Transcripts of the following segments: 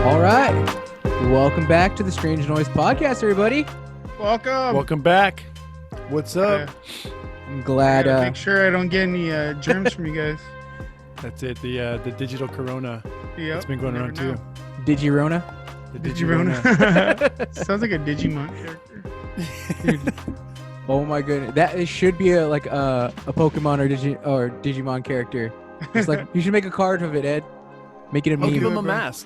All right. Welcome back to the Strange Noise Podcast, everybody. Welcome back. What's up? I'm glad. Make sure I don't get any germs from you guys. That's it. The digital corona. Yep. It's been going around too. Digirona? The Digirona. Sounds like a Digimon character. Dude. Oh my goodness. That should be a Pokemon or Digimon character. It's like you should make a card of it, Ed. Make it a I'll give meme. him a mask.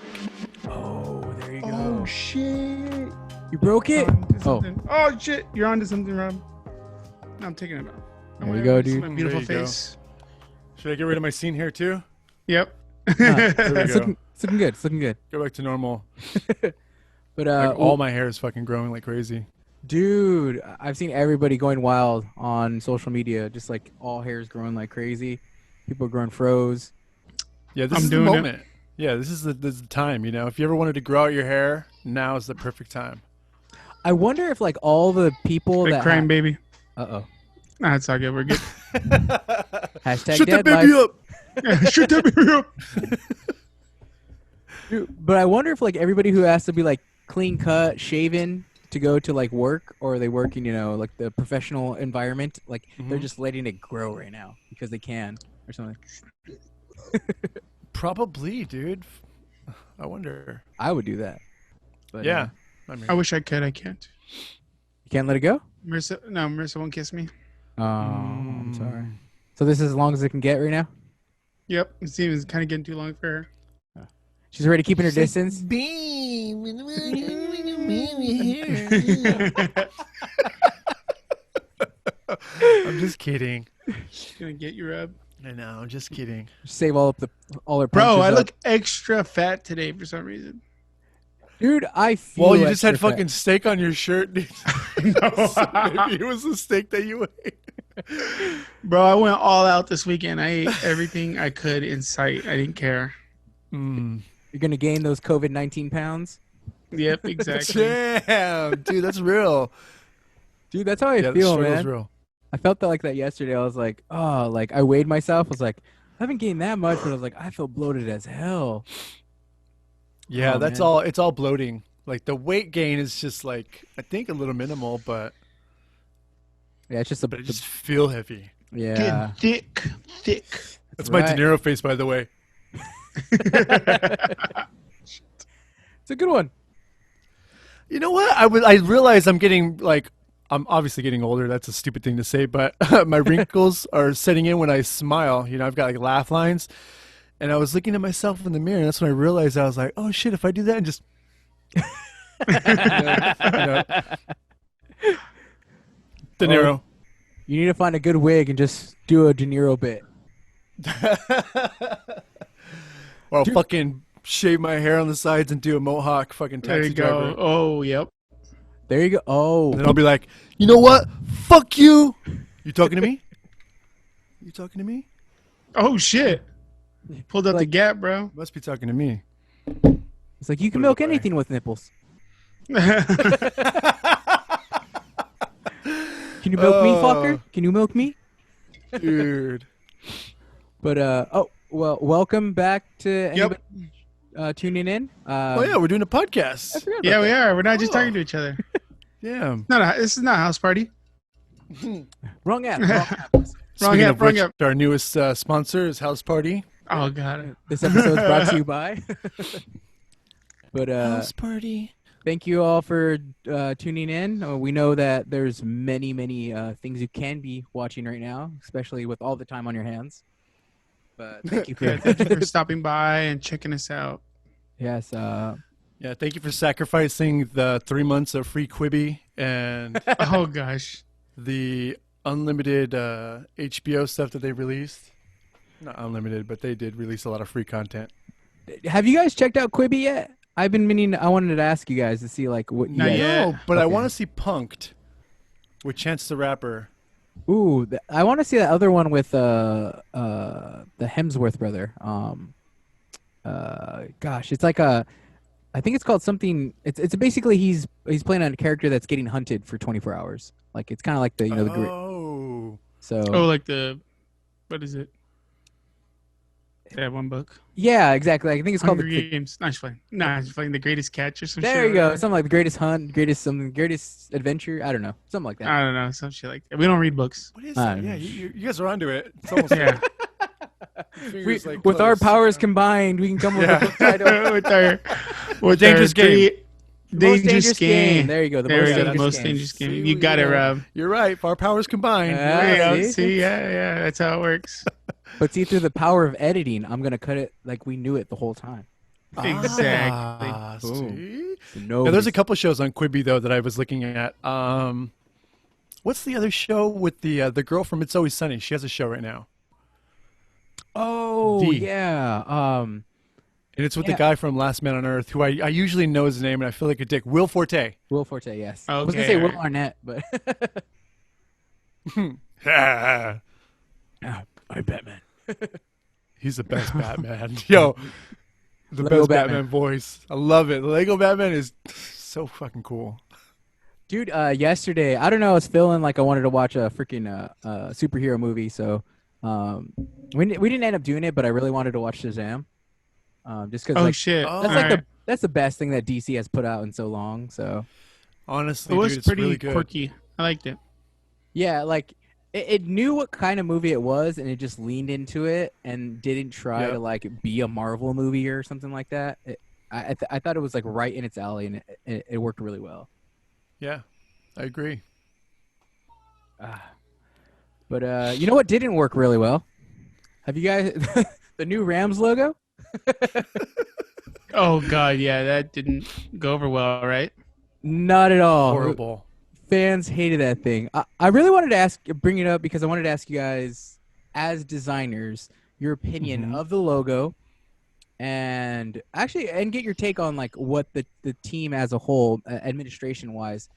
Oh, there you go. Oh shit! You broke it? Oh shit! You're onto something, Rob. No, I'm taking it off. There you go, dude. My beautiful There you go. face. Should I get rid of my scene here too? Yep. There we It's go. looking good. It's looking good. Go back to normal. But Like, all my hair is fucking growing like crazy. dude, I've seen everybody going wild on social media. Just like all hair's growing like crazy. People are growing froze. Yeah, this I'm is the doing it. moment. Yeah, this is the time. You know, if you ever wanted to grow out your hair, now is the perfect time. I wonder if like all the people Big that crying baby. Uh-oh. Nah, it's all good. We're good. Hashtag Shut that dad baby life. up. Shut that baby up. Dude, but I wonder if like everybody who has to be like clean cut, shaven to go to like work, or they work in, you know, like the professional environment, like they're Mhm. just letting it grow right now because they can or something. Probably, dude. I wonder. I would do that. But Yeah. I mean, I wish I could. I can't. you can't let it go? Marissa won't kiss me. Oh, I'm sorry. So this is as long as it can get right now? Yep. It seems kind of getting too long for her. She's already keeping her distance? I'm just kidding. She's gonna get you, Rob. I know. I'm just kidding. Save all her punches Bro, I up. look extra fat today for some reason. Dude, I feel Well, you just had extra fat. fucking steak on your shirt, dude. So maybe it was the steak that you ate. Bro, I went all out this weekend. I ate everything I could in sight. I didn't care. Mm. You're going to gain those COVID-19 pounds? Yep, exactly. Damn, dude, that's real. Dude, that's how I Yeah, the feel, struggle's man. real. I felt that like that yesterday. I was like, oh, like I weighed myself. I was like, I haven't gained that much, but I was like, I feel bloated as hell. Yeah, Oh, that's man. all. It's all bloating. Like the weight gain is just like I think a little minimal, but Yeah, it's just I just feel heavy. yeah. Getting thick. That's my right. De Niro face, by the way. It's a good one. You know what? I realize I'm obviously getting older. That's a stupid thing to say, but my wrinkles are setting in when I smile. You know, I've got like laugh lines, and I was looking at myself in the mirror, and that's when I realized I was like, oh shit, if I do that and just De Niro. You need to find a good wig and just do a De Niro bit. Or I'll fucking shave my hair on the sides and do a mohawk fucking There taxi you go. driver. Oh, yep. There you go. Oh, And then I'll be like, you know what? Fuck you. You talking to me? You talking to me? Oh, shit. Pulled up the Like- gap, bro. Must be talking to me. it's like you can Put it milk away. anything with nipples. Can you milk me, fucker? Can you milk me? Dude. But welcome back to anybody tuning in. Oh yeah, we're doing a podcast. I forgot Yeah, about we that. are. We're not just Oh. talking to each other. Yeah. This is not a house party. Wrong app. Wrong app. Speaking app, of wrong which, app. our newest sponsor is House Party. Oh, God. This episode is brought to you by. But Party. thank you all for tuning in. We know that there's many things you can be watching right now, especially with all the time on your hands. But thank you Yeah, for thank you for stopping by and checking us out. yes. Yeah, thank you for sacrificing the 3 months of free Quibi and Oh, gosh. the unlimited HBO stuff that they released. Not unlimited, but they did release a lot of free content. Have you guys checked out Quibi yet? I've been meaning. I wanted to ask you guys to see like what. You Not guys, yet. No, but I Okay. want to see Punked with Chance the Rapper. Ooh, I want to see that other one with the Hemsworth brother. Gosh, it's like I think it's called something. It's basically he's playing on a character that's getting hunted for 24 hours. Like it's kind of like the the Oh. so Oh, like what is it? That one book. Yeah, exactly. I think it's called Hunger the. Games. No, just playing. Nah, just playing The Greatest Catch or some shit. There you go. whatever. Something like the greatest hunt, greatest adventure. I don't know. Something like that. I don't know, some shit like that. We don't read books. What is I that? don't Yeah, know. you guys are onto it. It's almost Yeah. fingers, like, With our close. powers combined, we can come Yeah. up with a title. with Dangerous game. Most dangerous game. There you go. The There most we go. The dangerous most game. dangerous game. See, You got it, Rob. You're right. If our powers combined. Yeah. There you go. see? See, yeah, that's how it works. But see, through the power of editing, I'm gonna cut it like we knew it the whole time. Exactly. Boom. See? No, Yeah, there's a couple shows on Quibi though that I was looking at. What's the other show with the girl from It's Always Sunny? She has a show right now, Oh D. yeah. and it's with Yeah. the guy from Last Man on Earth, who I usually know his name, and I feel like a dick. Will Forte. Will Forte. Yes. I was gonna Okay, say Will alright. Arnett, but Yeah. I'm Batman. He's the best Batman. Yo, the Lego best Batman. Batman voice. I love it. The Lego Batman is so fucking cool. Dude, yesterday, I don't know, I was feeling like I wanted to watch a freaking superhero movie, so we didn't end up doing it, but I really wanted to watch Shazam. Just because Oh like, shit! Oh. that's Alright. that's the best thing that DC has put out in so long. So Honestly, It was dude, it's pretty really good. quirky. I liked it. yeah, like it knew what kind of movie it was, and it just leaned into it and didn't try Yep. to like be a Marvel movie or something like that. I thought it was like right in its alley, and it worked really well. Yeah, I agree. But you know what didn't work really well? Have you guys the new Rams logo? Oh god, yeah, that didn't go over well, right? Not at all. Horrible. Fans hated that thing. I really wanted to bring it up because I wanted to ask you guys, as designers, your opinion Mhm. of the logo, and get your take on like what the team as a whole, administration wise,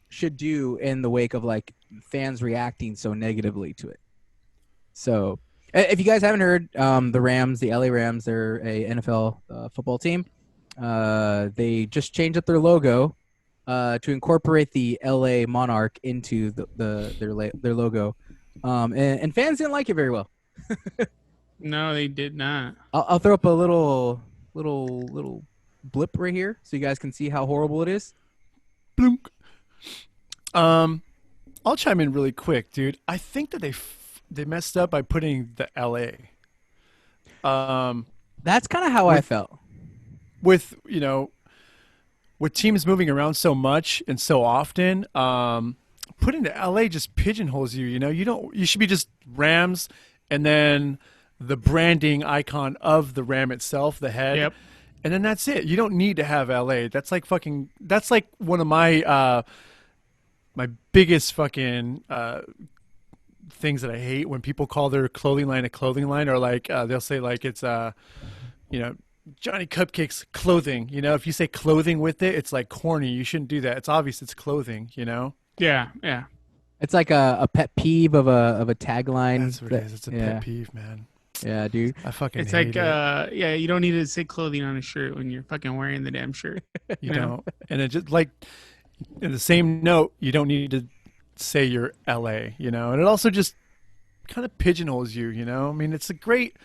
should do in the wake of like fans reacting so negatively to it. So, if you guys haven't heard, the Rams, the LA Rams, they're a NFL football team. They just changed up their logo to incorporate the LA Monarch into their logo, and fans didn't like it very well. No, they did not. I'll throw up a little blip right here so you guys can see how horrible it is. Blunk. I'll chime in really quick, dude. I think that they messed up by putting the LA. That's kind of how I felt. With with teams moving around so much and so often, putting the LA just pigeonholes you. You should be just Rams, and then the branding icon of the Ram itself, the head. Yep. And then that's it. You don't need to have LA. That's like one of my my biggest fucking things that I hate when people call their clothing line a clothing line, or like they'll say like it's Johnny Cupcakes clothing. If you say clothing with it, it's like corny. You shouldn't do that. It's obvious it's clothing. Yeah, yeah. It's like a pet peeve of a tagline. That's what it is. It's a pet peeve, man. Yeah, dude. I fucking It's hate like, it. yeah, you don't need to say clothing on a shirt when you're fucking wearing the damn shirt. You don't. And it just like in the same note, you don't need to say you're LA, and it also just kind of pigeonholes you, I mean, it's a great,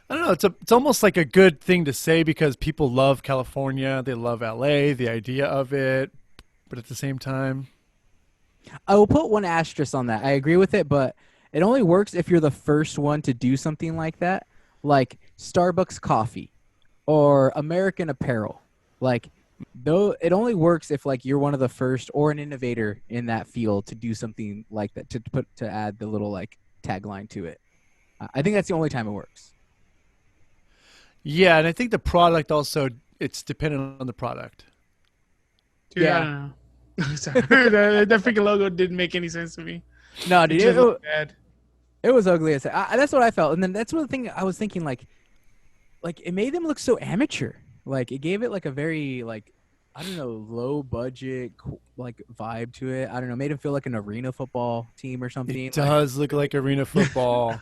I don't know, it's almost like a good thing to say because people love California, they love LA, the idea of it, but at the same time, I will put one asterisk on that. I agree with it, but it only works if you're the first one to do something like that, like Starbucks coffee or American Apparel. Like, though, it only works if like you're one of the first or an innovator in that field to do something like that, to add the little like tagline to it. I think that's the only time it works. yeah, and I think the product also, it's dependent on the product. Dude, Yeah. I don't know. Sorry. that freaking logo didn't make any sense to me. No, It dude, just looked bad. it was ugly as that's what I felt, and then that's one thing I was thinking, like it made them look so amateur. Like it gave it like a very like, I don't know, low budget like vibe to it. I don't know, made him feel like an arena football team or something. It does look like arena football.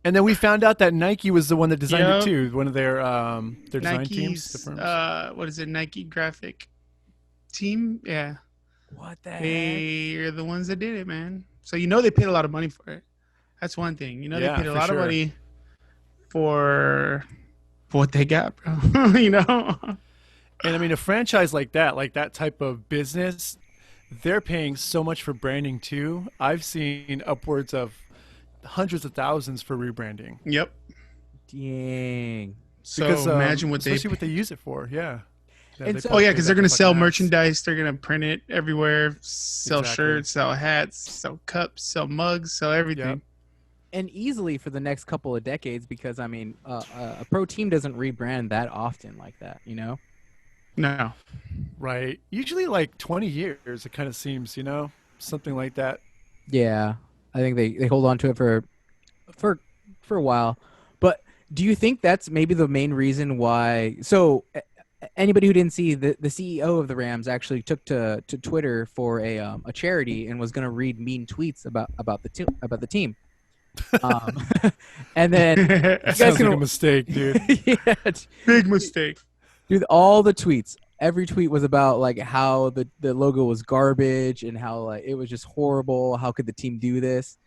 And then we found out that Nike was the one that designed Yep. it too. One of their design teams. The Nike's, firms. what is it? Nike graphic team? Yeah. What the heck? They are the ones that did it, man. So they paid a lot of money for it. That's one thing. They Yeah, paid a for lot sure. of money for what they got, bro. You know? And I mean, a franchise like that type of business, they're paying so much for branding too. I've seen upwards of hundreds of thousands for rebranding. Yep. Dang. So Because imagine what especially what they use it for. Yeah. And they so- Oh probably yeah, pay because that they're gonna for sell fucking ads. merchandise. They're gonna print it everywhere. Sell Exactly. shirts, sell hats, sell cups, sell mugs, sell everything. Yep. And easily for the next couple of decades, because I mean, a pro team doesn't rebrand that often like that, you know? No. Right. Usually like 20 years, it kind of seems, something like that. Yeah, I think they hold on to it for a while. But do you think that's maybe the main reason why? So anybody who didn't see, the CEO of the Rams actually took to Twitter for a charity and was going to read mean tweets about the team. And then That guys sounds like can- a mistake, dude. yeah, Big mistake. dude, all the tweets, every tweet was about like how the logo was garbage and how like it was just horrible. How could the team do this?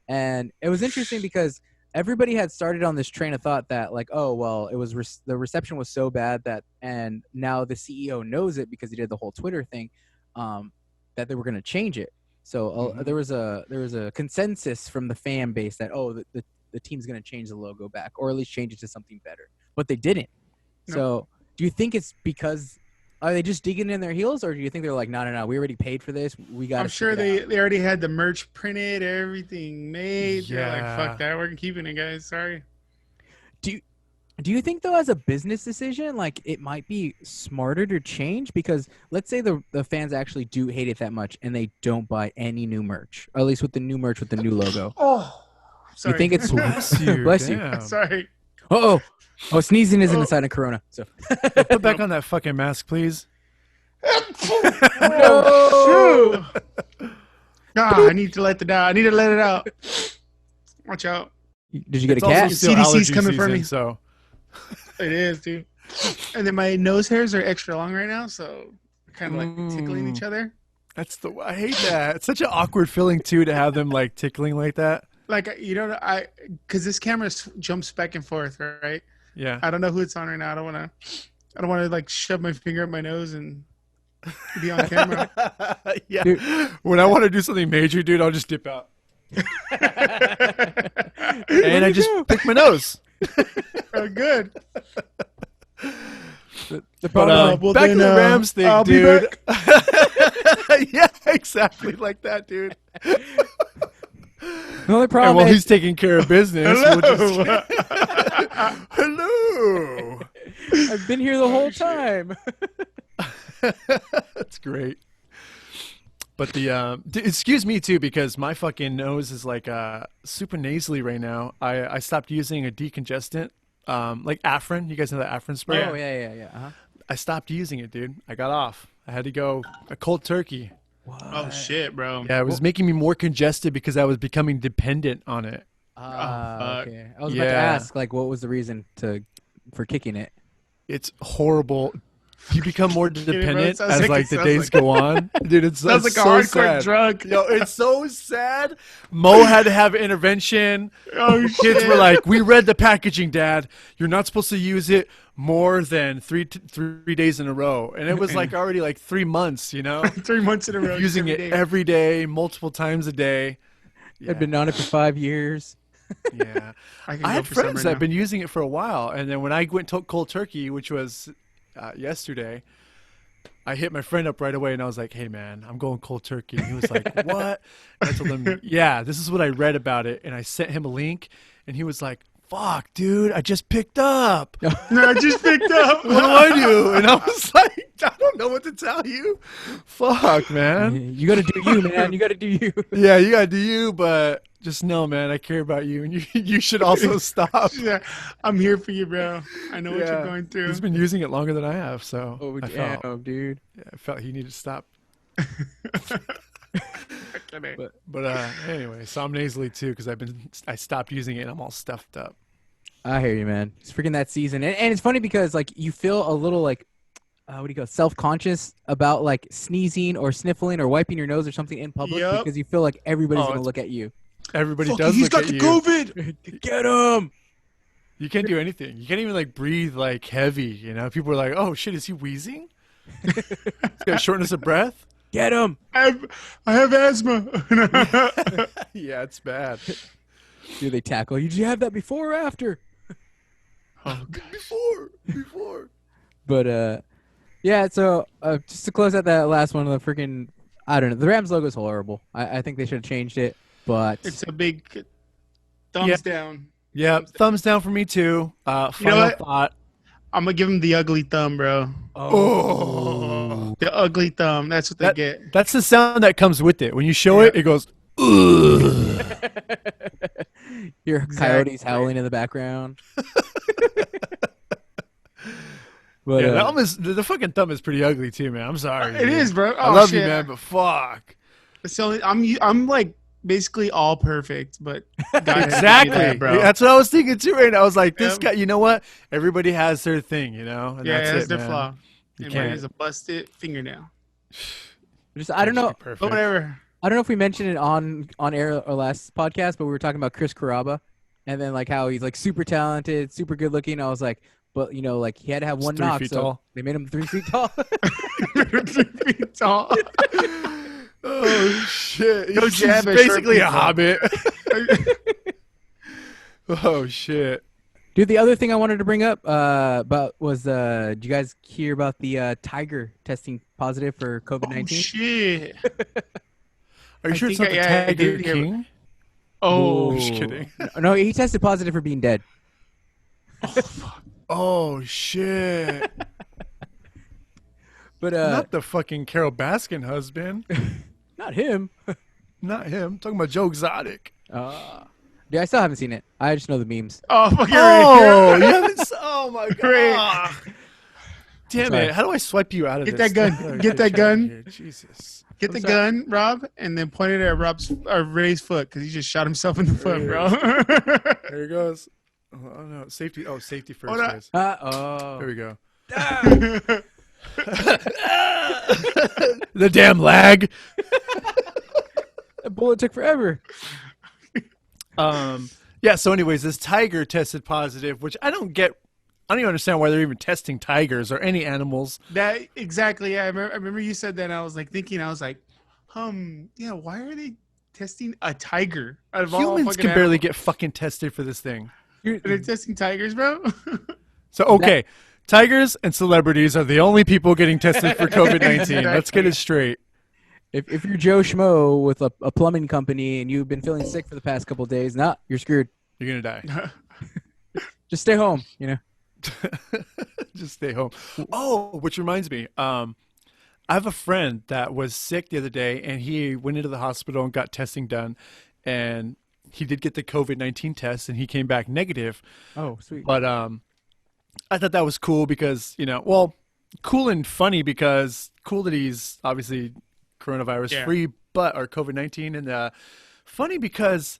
And it was interesting because everybody had started on this train of thought that like, oh well, it was the reception was so bad that, and now the CEO knows it because he did the whole Twitter thing, that they were going to change it. So there was a consensus from the fan base that the team's going to change the logo back, or at least change it to something better. But they didn't. No. So do you think it's because are they just digging in their heels, or do you think they're like, no, we already paid for this, we got? I'm sure they already had the merch printed, everything made. They're like, Yeah. fuck that, we're keeping it, guys. Sorry. Do you think though, as a business decision, like it might be smarter to change? Because let's say the fans actually do hate it that much and they don't buy any new merch, or at least with the new merch with the new logo. Oh, sorry. You think it's Bless you. Bless you. Damn. Sorry. oh sneezing isn't a sign of corona. So Put back on that fucking mask, please. Oh, shoot. I need to let it out. I need to let it out. Watch out. did you get It's a cat? also still CDC's allergy coming for season, me. So It is, dude. And then my nose hairs are extra long right now, so kind of like tickling each other. I hate that. It's such an awkward feeling too to have them like tickling like that. Like, because this camera jumps back and forth, right? Yeah. I don't know who it's on right now. I don't want to like shove my finger up my nose and be on camera. Yeah. Dude. When I want to do something major, dude, I'll just dip out. And I just pick my nose. Oh, good. The But problem, well, back then, to the Rams thing, I'll be dude. Yeah, exactly like that, dude. the only And problem while is he's taking care of business, Hello. we'll just... Hello. I've been here the whole time. That's great. But excuse me too, because my fucking nose is like super nasally right now. I stopped using a decongestant, like Afrin. You guys know the Afrin spray? Oh yeah. Uh-huh. I stopped using it, dude. I got off. I had to go a cold turkey. Oh shit, bro. Yeah, it was making me more congested because I was becoming dependent on it. fuck. Okay. I was about to Yeah. ask, like, what was the reason for kicking it? It's horrible. You become more bro. It dependent sounds as like- like it the sounds days like- go on. Dude, it's Sounds like so a hardcore sad. drug. Yo, it's so sad. Mo had to have intervention. Oh Kids shit. were like, "We read the packaging, Dad. You're not supposed to use it more than three days in a row." And it was like already like 3 months, 3 months in a row. using it day. every day, multiple times a day. I'd been on it for 5 years. Yeah. I, can I go had for some friends right that now. had been using it for a while, and then when I went to cold turkey, which was yesterday, I hit my friend up right away, and I was like, "Hey, man, I'm going cold turkey." And he was like, "What?" And I told him, "Yeah, this is what I read about it," and I sent him a link, and he was like, "Fuck, dude, I just picked up. No, I just picked up. What do I do?" And I was like, "I don't know what to tell you. Fuck, man. You got to do you, man. You got to do you. Yeah, you gotta do you, but just know, man, I care about you, and you should also stop." Yeah, I'm here for you, bro. I know what Yeah. you're going through. He's been using it longer than I have, so Oh, I felt, dude. I felt he needed to stop. But, But anyway, so I'm nasally too because I stopped using it and I'm all stuffed up. I hear you, man. It's freaking that season, and it's funny because like you feel a little like, what do you go, self-conscious about like sneezing or sniffling or wiping your nose or something in public Yup. because you feel like everybody's Oh, gonna it's- look at you. Everybody fuck, does he's look got at the you. COVID. Get him! You can't do anything. You can't even like breathe like heavy. You know, people are like, "Oh shit, is he wheezing? He's got shortness of breath." Get him. I have asthma. Yeah, it's bad. Do they tackle you? Did you have that before or after? Oh, God. Before. But yeah. So just to close out that last one, the freaking I don't know. The Rams logo is horrible. I think they should have changed it. But It's a big thumbs down. Yeah, thumbs down for me too. Final what? thought. I'm gonna give them the ugly thumb, bro. Oh. The ugly thumb. That's what they get. That's the sound that comes with it. When you show it, it goes, ugh. Your Exactly. coyotes howling in the background. But Yeah, the fucking thumb is pretty ugly too, man. I'm sorry. It dude. is, bro. I Oh, love you, shit. man, but fuck. So I'm like basically all perfect, but God has to do Exactly. that, bro. That's what I was thinking too, right now. I was like, this Yep. guy, you know what? Everybody has their thing, you know? And Yeah, that's that's it, their man. flaw. You And mine can't. is a busted fingernail. just I don't know. Perfect. But whatever. I don't know if we mentioned it on air or last podcast, but we were talking about Chris Caraba, and then like how he's like super talented, super good looking. I was like, but you know, like he had to have He's one 3 knock, feet so tall. they made him 3 feet tall. 3 feet tall. Oh, shit. Go He's jab at basically a short hobbit. Oh, shit. Dude, the other thing I wanted to bring up about was, did you guys hear about the tiger testing positive for Oh, COVID-19? shit. Are you I sure it's think not the I Tiger did hear- King? Oh, Just kidding. No, he tested positive for being dead. Oh, shit. But Not the fucking Carol Baskin husband. not him. Not him. I'm talking about Joe Exotic. Dude, I still haven't seen it. I just know the memes. oh, fucking Oh, you haven't oh my Great. god. Damn Sorry. it. How do I swipe you out of Get this? that gun. Oh, Get that check gun. here. Jesus. Get the gun, Rob, and then point it at Ray's foot because he just shot himself in the foot, bro. There he goes. Oh no. Safety. Oh, safety first, Hold on. guys. Oh. There we go. The damn lag. That bullet took forever. Yeah, so anyways, this tiger tested positive, which I don't even understand why they're even testing tigers or any animals. That exactly. Yeah, I remember you said that. And I was like thinking. I was like, yeah. Why are they testing a tiger? Out of all Humans fucking can barely animals? get fucking tested for this thing. They're testing tigers, bro. So okay, tigers and celebrities are the only people getting tested for COVID-19. Let's Exactly. get it straight. If you're Joe Schmo with a plumbing company and you've been feeling sick for the past couple of days, you're screwed. You're gonna die. Just stay home, you know. Just stay home. Oh, which reminds me, I have a friend that was sick the other day, and he went into the hospital and got testing done, and he did get the COVID-19 test, and he came back negative. Oh, sweet. But I thought that was cool because cool and funny because cool that he's obviously coronavirus free, but or COVID-19, and funny because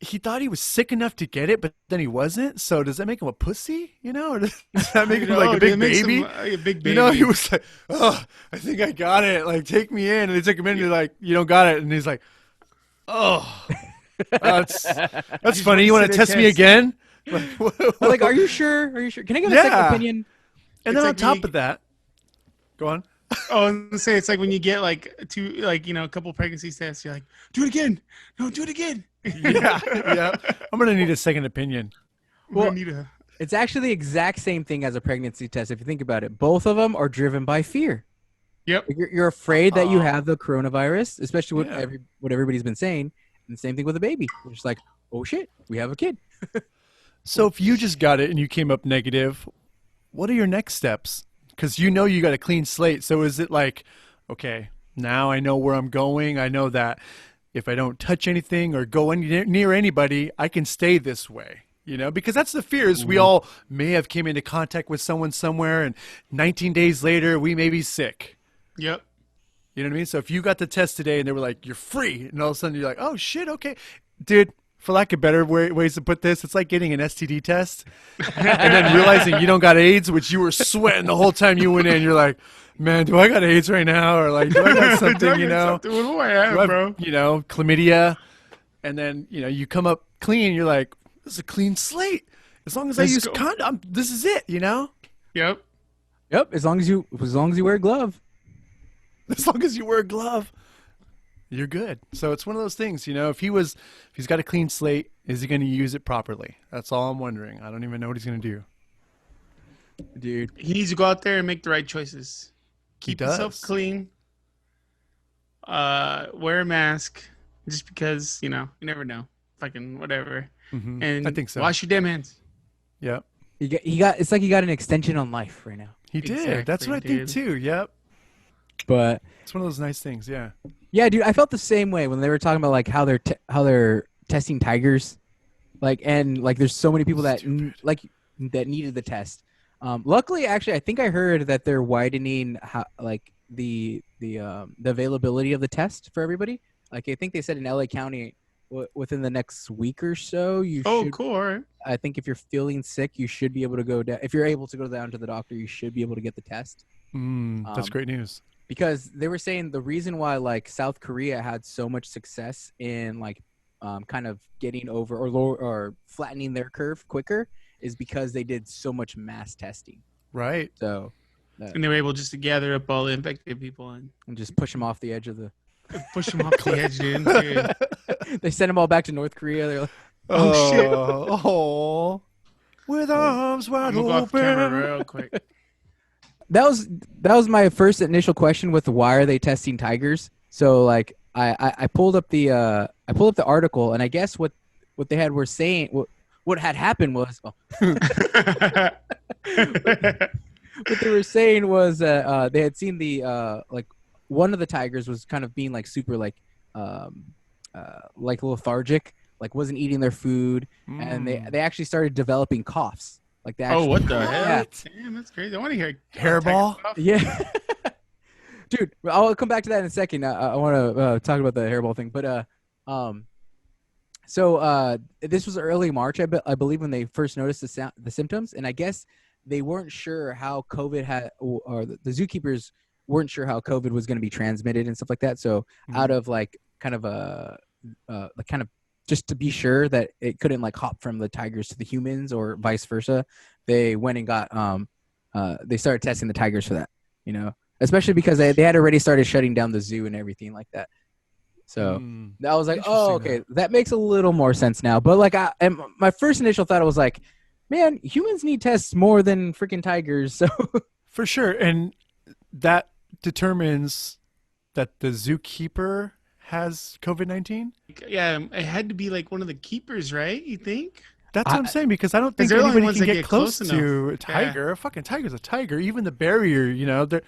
he thought he was sick enough to get it, but then he wasn't. So does that make him a pussy? Or does that make him like a big baby? A big baby. He was like, "Oh, I think I got it. Like, take me in." And they took him in. And they're like, "You don't got it." And he's like, "Oh, that's funny. You want to test me again?" Like, are you sure? Are you sure? Can I get a Yeah. second opinion? And It's then on like top me- of that, go on. Oh, and say it's like when you get like a couple pregnancy tests, you're like, do it again. No, do it again. Yeah. I'm gonna need a second opinion. Well, Well- It's actually the exact same thing as a pregnancy test. If you think about it, both of them are driven by fear. yep. Like, you're afraid that you have the coronavirus, especially what Yeah. what everybody's been saying. And the same thing with a baby. You're just like, oh shit, we have a kid. So if you just got it and you came up negative, what are your next steps? Because you got a clean slate. So is it like, okay, now I know where I'm going. I know that if I don't touch anything or go near anybody, I can stay this way. Because that's the fear is we all may have came into contact with someone somewhere, and 19 days later we may be sick. Yep. You know what I mean? So if you got the test today and they were like, you're free, and all of a sudden you're like, oh shit, okay. Dude, for lack of better ways to put this, it's like getting an STD test and then realizing you don't got AIDS, which you were sweating the whole time you went in. You're like, man, do I got AIDS right now? Or like, do I got something, What do I have, Do I have, bro? chlamydia? And then, you come up clean. You're like, this is a clean slate. As long as I Let's use go. condom, this is it. You know. Yep. Yep. As long as you wear a glove. As long as you wear a glove, you're good. So it's one of those things, you know. If he's got a clean slate, is he going to use it properly? That's all I'm wondering. I don't even know what he's going to do. Dude. He needs to go out there and make the right choices. Keep himself does. clean. Wear a mask, just because you never know. Fucking whatever. Mhm. And I think so. wash your damn hands. Yep. He got it's like he got an extension on life right now. He did. That's what I Exactly, think too. Yep. But It's one of those nice things. Yeah. yeah, dude, I felt the same way when they were talking about like how they're testing tigers, like, and like there's so many people that that needed the test. Luckily, actually, I think I heard that they're widening like the availability of the test for everybody. Like I think they said in LA County within the next week or so, Oh, cool. All right. I think if you're feeling sick, you should be able to go down. If you're able to go down to the doctor, you should be able to get the test. That's great news. Because they were saying the reason why like South Korea had so much success in like kind of getting over or flattening their curve quicker is because they did so much mass testing. Right. So And they were able just to gather up all the infected people and just push them off the edge of the. push them off the edge, dude. Dude. They sent them all back to North Korea. They're like, Oh, shit. Oh, with arms I'm wide gonna go off the camera open. real quick. that was my first initial question with why are they testing tigers? So like I pulled up the article, and I guess what they had were saying what had happened was what they were saying was they had seen the like one of the tigers was kind of being like super like lethargic, like wasn't eating their food, and they actually started developing coughs. Like that. Oh, what the hell? Yeah. Damn, that's crazy. I want to hear Hairball? Yeah. Dude, I'll come back to that in a second. I want to talk about the hairball thing, but so this was early March, I believe, when they first noticed the symptoms, and I guess they weren't sure how COVID had, or the zookeepers weren't sure how COVID was going to be transmitted and stuff like that. So out of like kind of like kind of just to be sure that it couldn't like hop from the tigers to the humans or vice versa, they went and got they started testing the tigers for that, you know, especially because they had already started shutting down the zoo and everything like that. So I was like, oh, okay, that makes a little more sense now. But like, and my first initial thought was like, man, humans need tests more than freaking tigers. So For sure, and that determines that the zookeeper has COVID-19. Yeah, it had to be like one of the keepers, right? You think? That's what I'm saying, because I don't think they're the only anybody ones can that get get close close to a enough. tiger. A fucking tiger's a tiger. Even the barrier, you know, the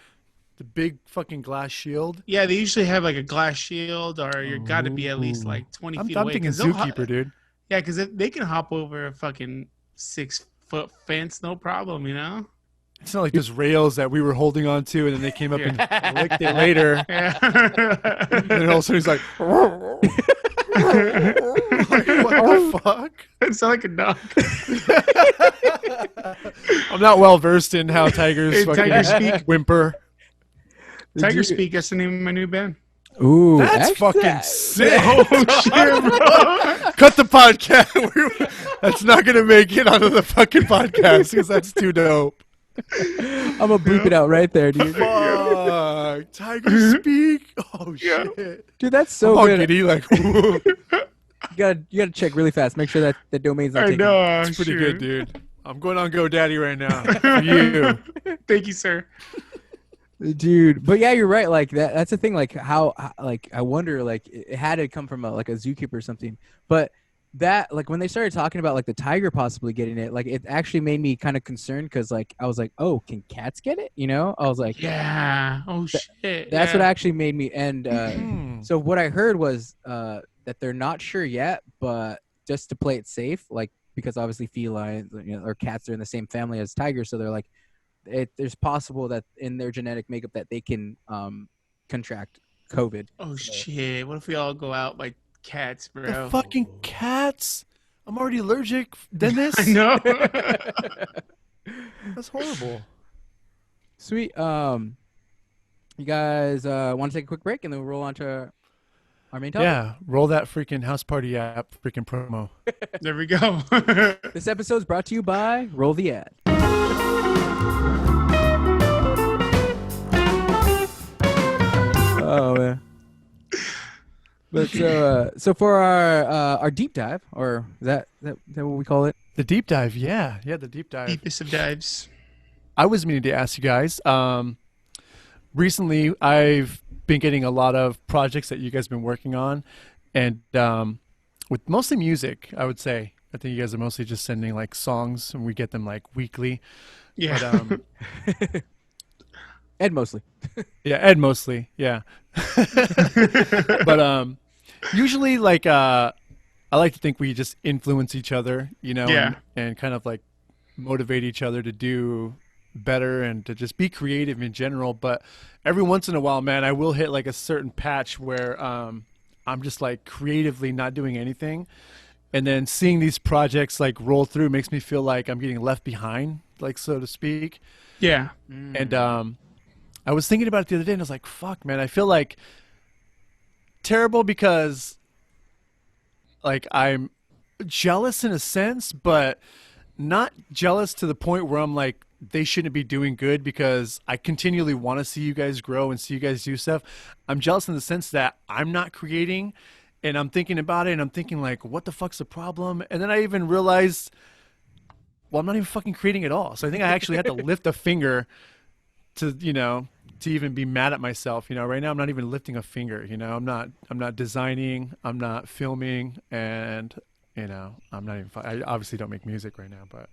big fucking glass shield. Yeah, they usually have like a glass shield, or you got to be at least like 20 feet I'm away. thinking 'cause they'll zookeeper, dude. Yeah, because they can hop over a fucking 6-foot fence, no problem, you know? It's not like those rails that we were holding on to, and then they came up and licked it later. Yeah. And then all of a sudden he's like, like, what the fuck? It sounds like a dog. I'm not well versed in how tigers Hey, fucking tiger speak. whimper. Tiger Speak, that's the name of my new band. ooh, That's fucking sick. Oh, shit, bro. Cut the podcast. That's not gonna make it onto the fucking podcast because that's too dope. I'm gonna bleep it out right there, dude. Fuck. Tiger speak. Oh Yeah. shit. Dude, that's so I'm all good. giddy, like, whoa. You gotta check really fast. Make sure that the domain's not I taken. know. It's pretty sure. good, dude. I'm going on GoDaddy right now. For you. Thank you, sir. Dude, but yeah, you're right. Like that's the thing. Like how like I wonder, like it had to come from like a zookeeper or something. But that, like, when they started talking about like the tiger possibly getting it, like it actually made me kind of concerned, because like I was like, oh, can cats get it? You know, I was like, Yeah. Oh, shit. that's yeah. what actually made me. And so what I heard was that they're not sure yet, but just to play it safe, like, because obviously felines, you know, or cats are in the same family as tigers, so they're like, there's possible that in their genetic makeup that they can contract COVID. Oh, shit. What if we all go out like cats, bro? The fucking cats. I'm already allergic. Then this. I know. That's horrible. Sweet. You guys want to take a quick break and then we'll roll on to our main topic. Yeah, roll that freaking House Party app, freaking promo. There we go. This episode is brought to you by Roll the Ad. Oh man. But so for our deep dive, or is that what we call it? The deep dive, yeah, the deep dive. Deepest of dives. I was meaning to ask you guys. Recently, I've been getting a lot of projects that you guys have been working on, and with mostly music, I would say. I think you guys are mostly just sending like songs, and we get them like weekly. Yeah. But, Ed mostly. yeah, Ed mostly, yeah. But usually, like, I like to think we just influence each other, you know, Yeah. and kind of like motivate each other to do better and to just be creative in general. But every once in a while, man, I will hit like a certain patch where I'm just like creatively not doing anything. And then seeing these projects like roll through makes me feel like I'm getting left behind, like so to speak. Yeah. And I was thinking about it the other day, and I was like, "Fuck, man! I feel like terrible because, like, I'm jealous in a sense, but not jealous to the point where I'm like they shouldn't be doing good because I continually want to see you guys grow and see you guys do stuff. I'm jealous in the sense that I'm not creating, and I'm thinking about it, and I'm thinking like, what the fuck's the problem? And then I even realized, well, I'm not even fucking creating at all. So I think I actually had to lift a finger to, you know, to even be mad at myself. You know, right now I'm not even lifting a finger. You know, I'm not designing, I'm not filming, and you know, I'm not even. I obviously don't make music right now, but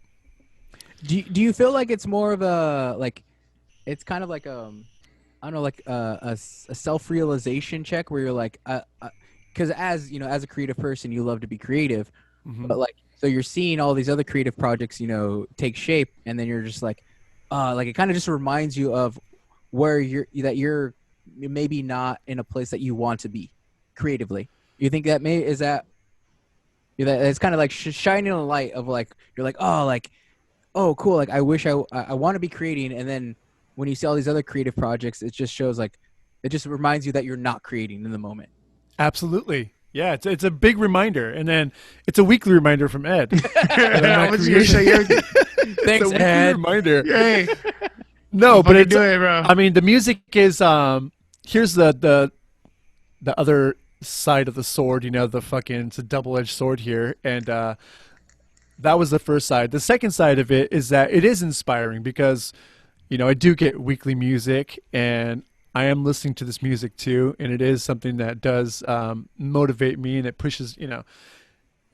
Do you feel like it's more of a like, it's kind of like I don't know, like a self-realization check where you're like, because as you know, as a creative person, you love to be creative, but like, so you're seeing all these other creative projects, you know, take shape, and then you're just like it kind of just reminds you of where you're maybe not in a place that you want to be creatively. You think that that it's kind of like shining a light of like, you're like, oh cool, like I wish I want to be creating, and then when you see all these other creative projects, it just shows like, it just reminds you that you're not creating in the moment. absolutely. Yeah, it's a big reminder, and then it's a weekly reminder from Ed. I was gonna say, Thanks, It's a weekly Ed. reminder. hey, No, but fucking it's do it, bro. I mean, the music is here's the other side of the sword, you know, it's a double-edged sword here, and that was the first side. The second side of it is that it is inspiring because, you know, I do get weekly music, and I am listening to this music too, and it is something that does motivate me, and it pushes, you know,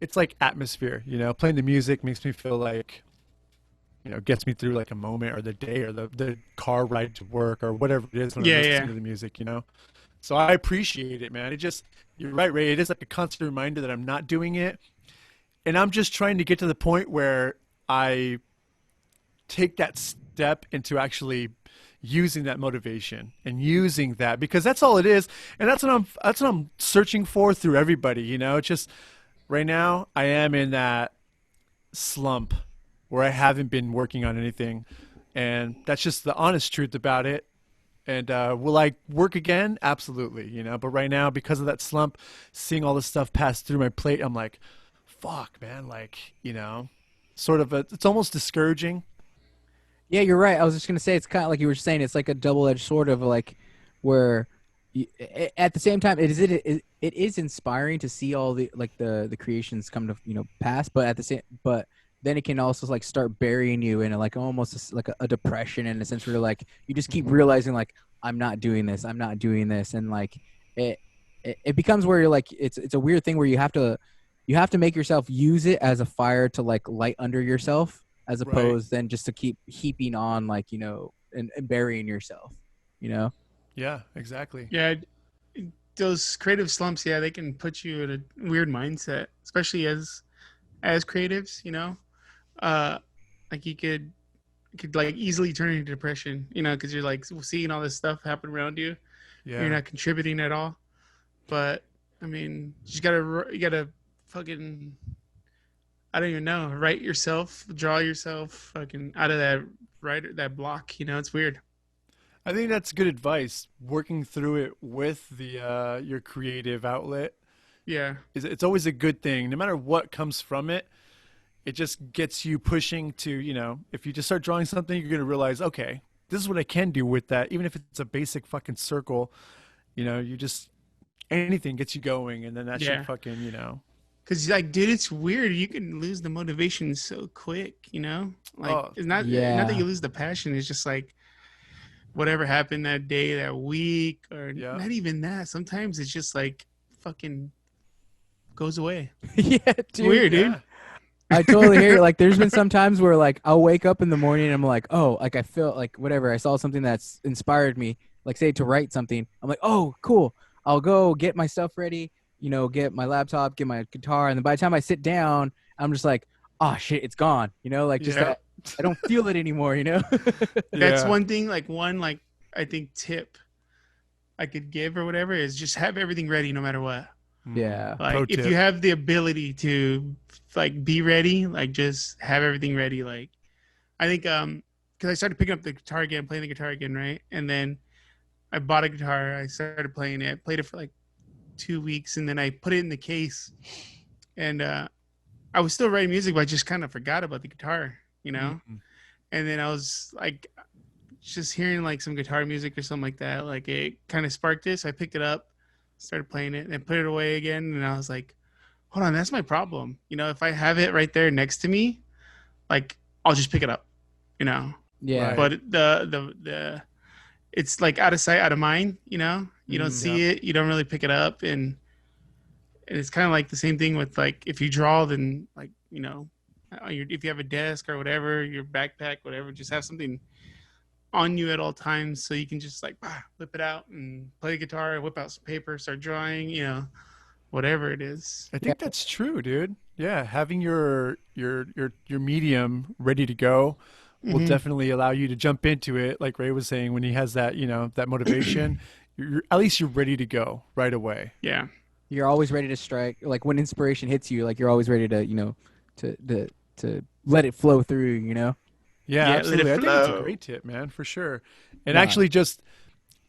it's like atmosphere, you know, playing the music makes me feel like, you know, gets me through like a moment or the day or the car ride to work or whatever it is when I'm listening to the music, you know. So I appreciate it, man. It just, you're right, Ray. It is like a constant reminder that I'm not doing it. And I'm just trying to get to the point where I take that step into actually using that motivation and using that, because that's all it is. And that's what I'm searching for through everybody, you know. It's just right now I am in that slump where I haven't been working on anything, and that's just the honest truth about it. And will I work again? Absolutely, you know. But right now, because of that slump, seeing all this stuff pass through my plate, I'm like, fuck, man, like, you know, sort of it's almost discouraging. Yeah, you're right. I was just gonna say, it's kind of like you were saying, it's like a double-edged sword of like, where at the same time it is inspiring to see all the like the creations come to, you know, pass, but at the same, but then it can also like start burying you in like almost like a depression, in a sense where like you just keep realizing like, I'm not doing this, and like it becomes where you're like, it's a weird thing where you have to make yourself use it as a fire to like light under yourself, as opposed then just to keep heaping on, like, you know, and burying yourself, you know. Yeah, exactly. Yeah, those creative slumps, yeah, they can put you in a weird mindset, especially as creatives, you know. Like you could like easily turn into depression, you know, because you're like seeing all this stuff happen around you. Yeah. You're not contributing at all. But I mean, you gotta fucking, I don't even know, write yourself, draw yourself fucking out of that block, you know. It's weird. I think that's good advice. Working through it with the your creative outlet Yeah. is it's always a good thing. No matter what comes from it, it just gets you pushing to, if you just start drawing something, you're gonna realize, okay, this is what I can do with that. Even if it's a basic fucking circle, you just anything gets you going, and then that Yeah. shit fucking, Cause like, dude, it's weird. You can lose the motivation so quick, you know. Like, Oh, it's not Yeah. that you lose the passion. It's just like whatever happened that day, that week, or Yeah. not even that. Sometimes it's just like fucking goes away. Yeah, It's dude. weird, dude. yeah. I totally hear you. Like, there's been some times where like I'll wake up in the morning and I'm like, oh, like I feel like whatever. I saw something that's inspired me, like say to write something. I'm like, oh, cool. I'll go get my stuff ready. Get my laptop, get my guitar, and then by the time I sit down, I'm just like, oh shit, it's gone. Like just Yeah. that I don't feel it anymore. That's Yeah. one thing. Like I think tip I could give or whatever is just have everything ready no matter what. Yeah. Like Pro if tip. you have the ability to like be ready, like just have everything ready. Like I think because I started picking up the guitar again, playing the guitar again, right? And then I bought a guitar. I started playing it. Played it for like 2 weeks, and then I put it in the case. And I was still writing music, but I just kind of forgot about the guitar, you know. Mhm. And then I was like, just hearing like some guitar music or something like that. Like it kind of sparked it, so I picked it up, started playing it, and put it away again. And I was like, hold on, that's my problem. If I have it right there next to me, like I'll just pick it up, you know. Yeah. Right. But the it's like out of sight, out of mind. You don't see it, you don't really pick it up, and it's kind of like the same thing with like if you draw, then like if you have a desk or whatever, your backpack, whatever, just have something on you at all times so you can just like whip it out and play the guitar, whip out some paper, start drawing, whatever it is. I think that's true, dude. Yeah, having your medium ready to go will Mhm. definitely allow you to jump into it. Like Ray was saying, when he has that, that motivation, at least you're ready to go right away. Yeah. You're always ready to strike. Like when inspiration hits you, like you're always ready to, to let it flow through, Yeah, Yeah, let it absolutely. I think it's a flow. great tip, man, for sure. And Yeah. actually just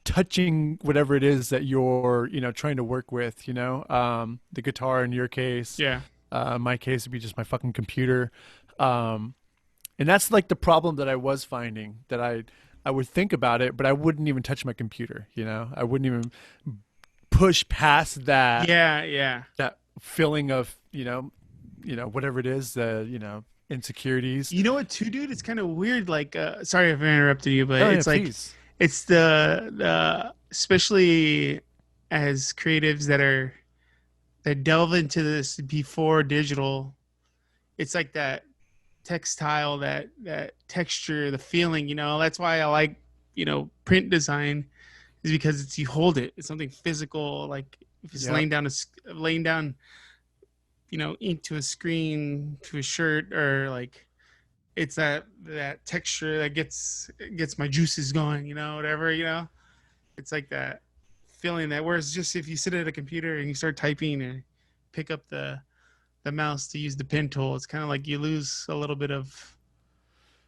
touching whatever it is that you're, trying to work with, the guitar in your case. Yeah. My case would be just my fucking computer. And that's like the problem that I was finding, that I would think about it, but I wouldn't even touch my computer, I wouldn't even push past that Yeah. that feeling of, whatever it is, insecurities. You know what too, dude? It's kind of weird. Like, sorry if I interrupted you, but Oh, yeah, it's like please. it's the especially as creatives that delve into this before digital. It's like that textile, that texture, the feeling. That's why I like print design, is because you hold it. It's something physical. Like if it's Yep. laying down, ink to a screen, to a shirt, or like it's that texture that gets my juices going, whatever. It's like that feeling. That whereas just if you sit at a computer and you start typing and pick up the mouse to use the pen tool, it's kind of like you lose a little bit of,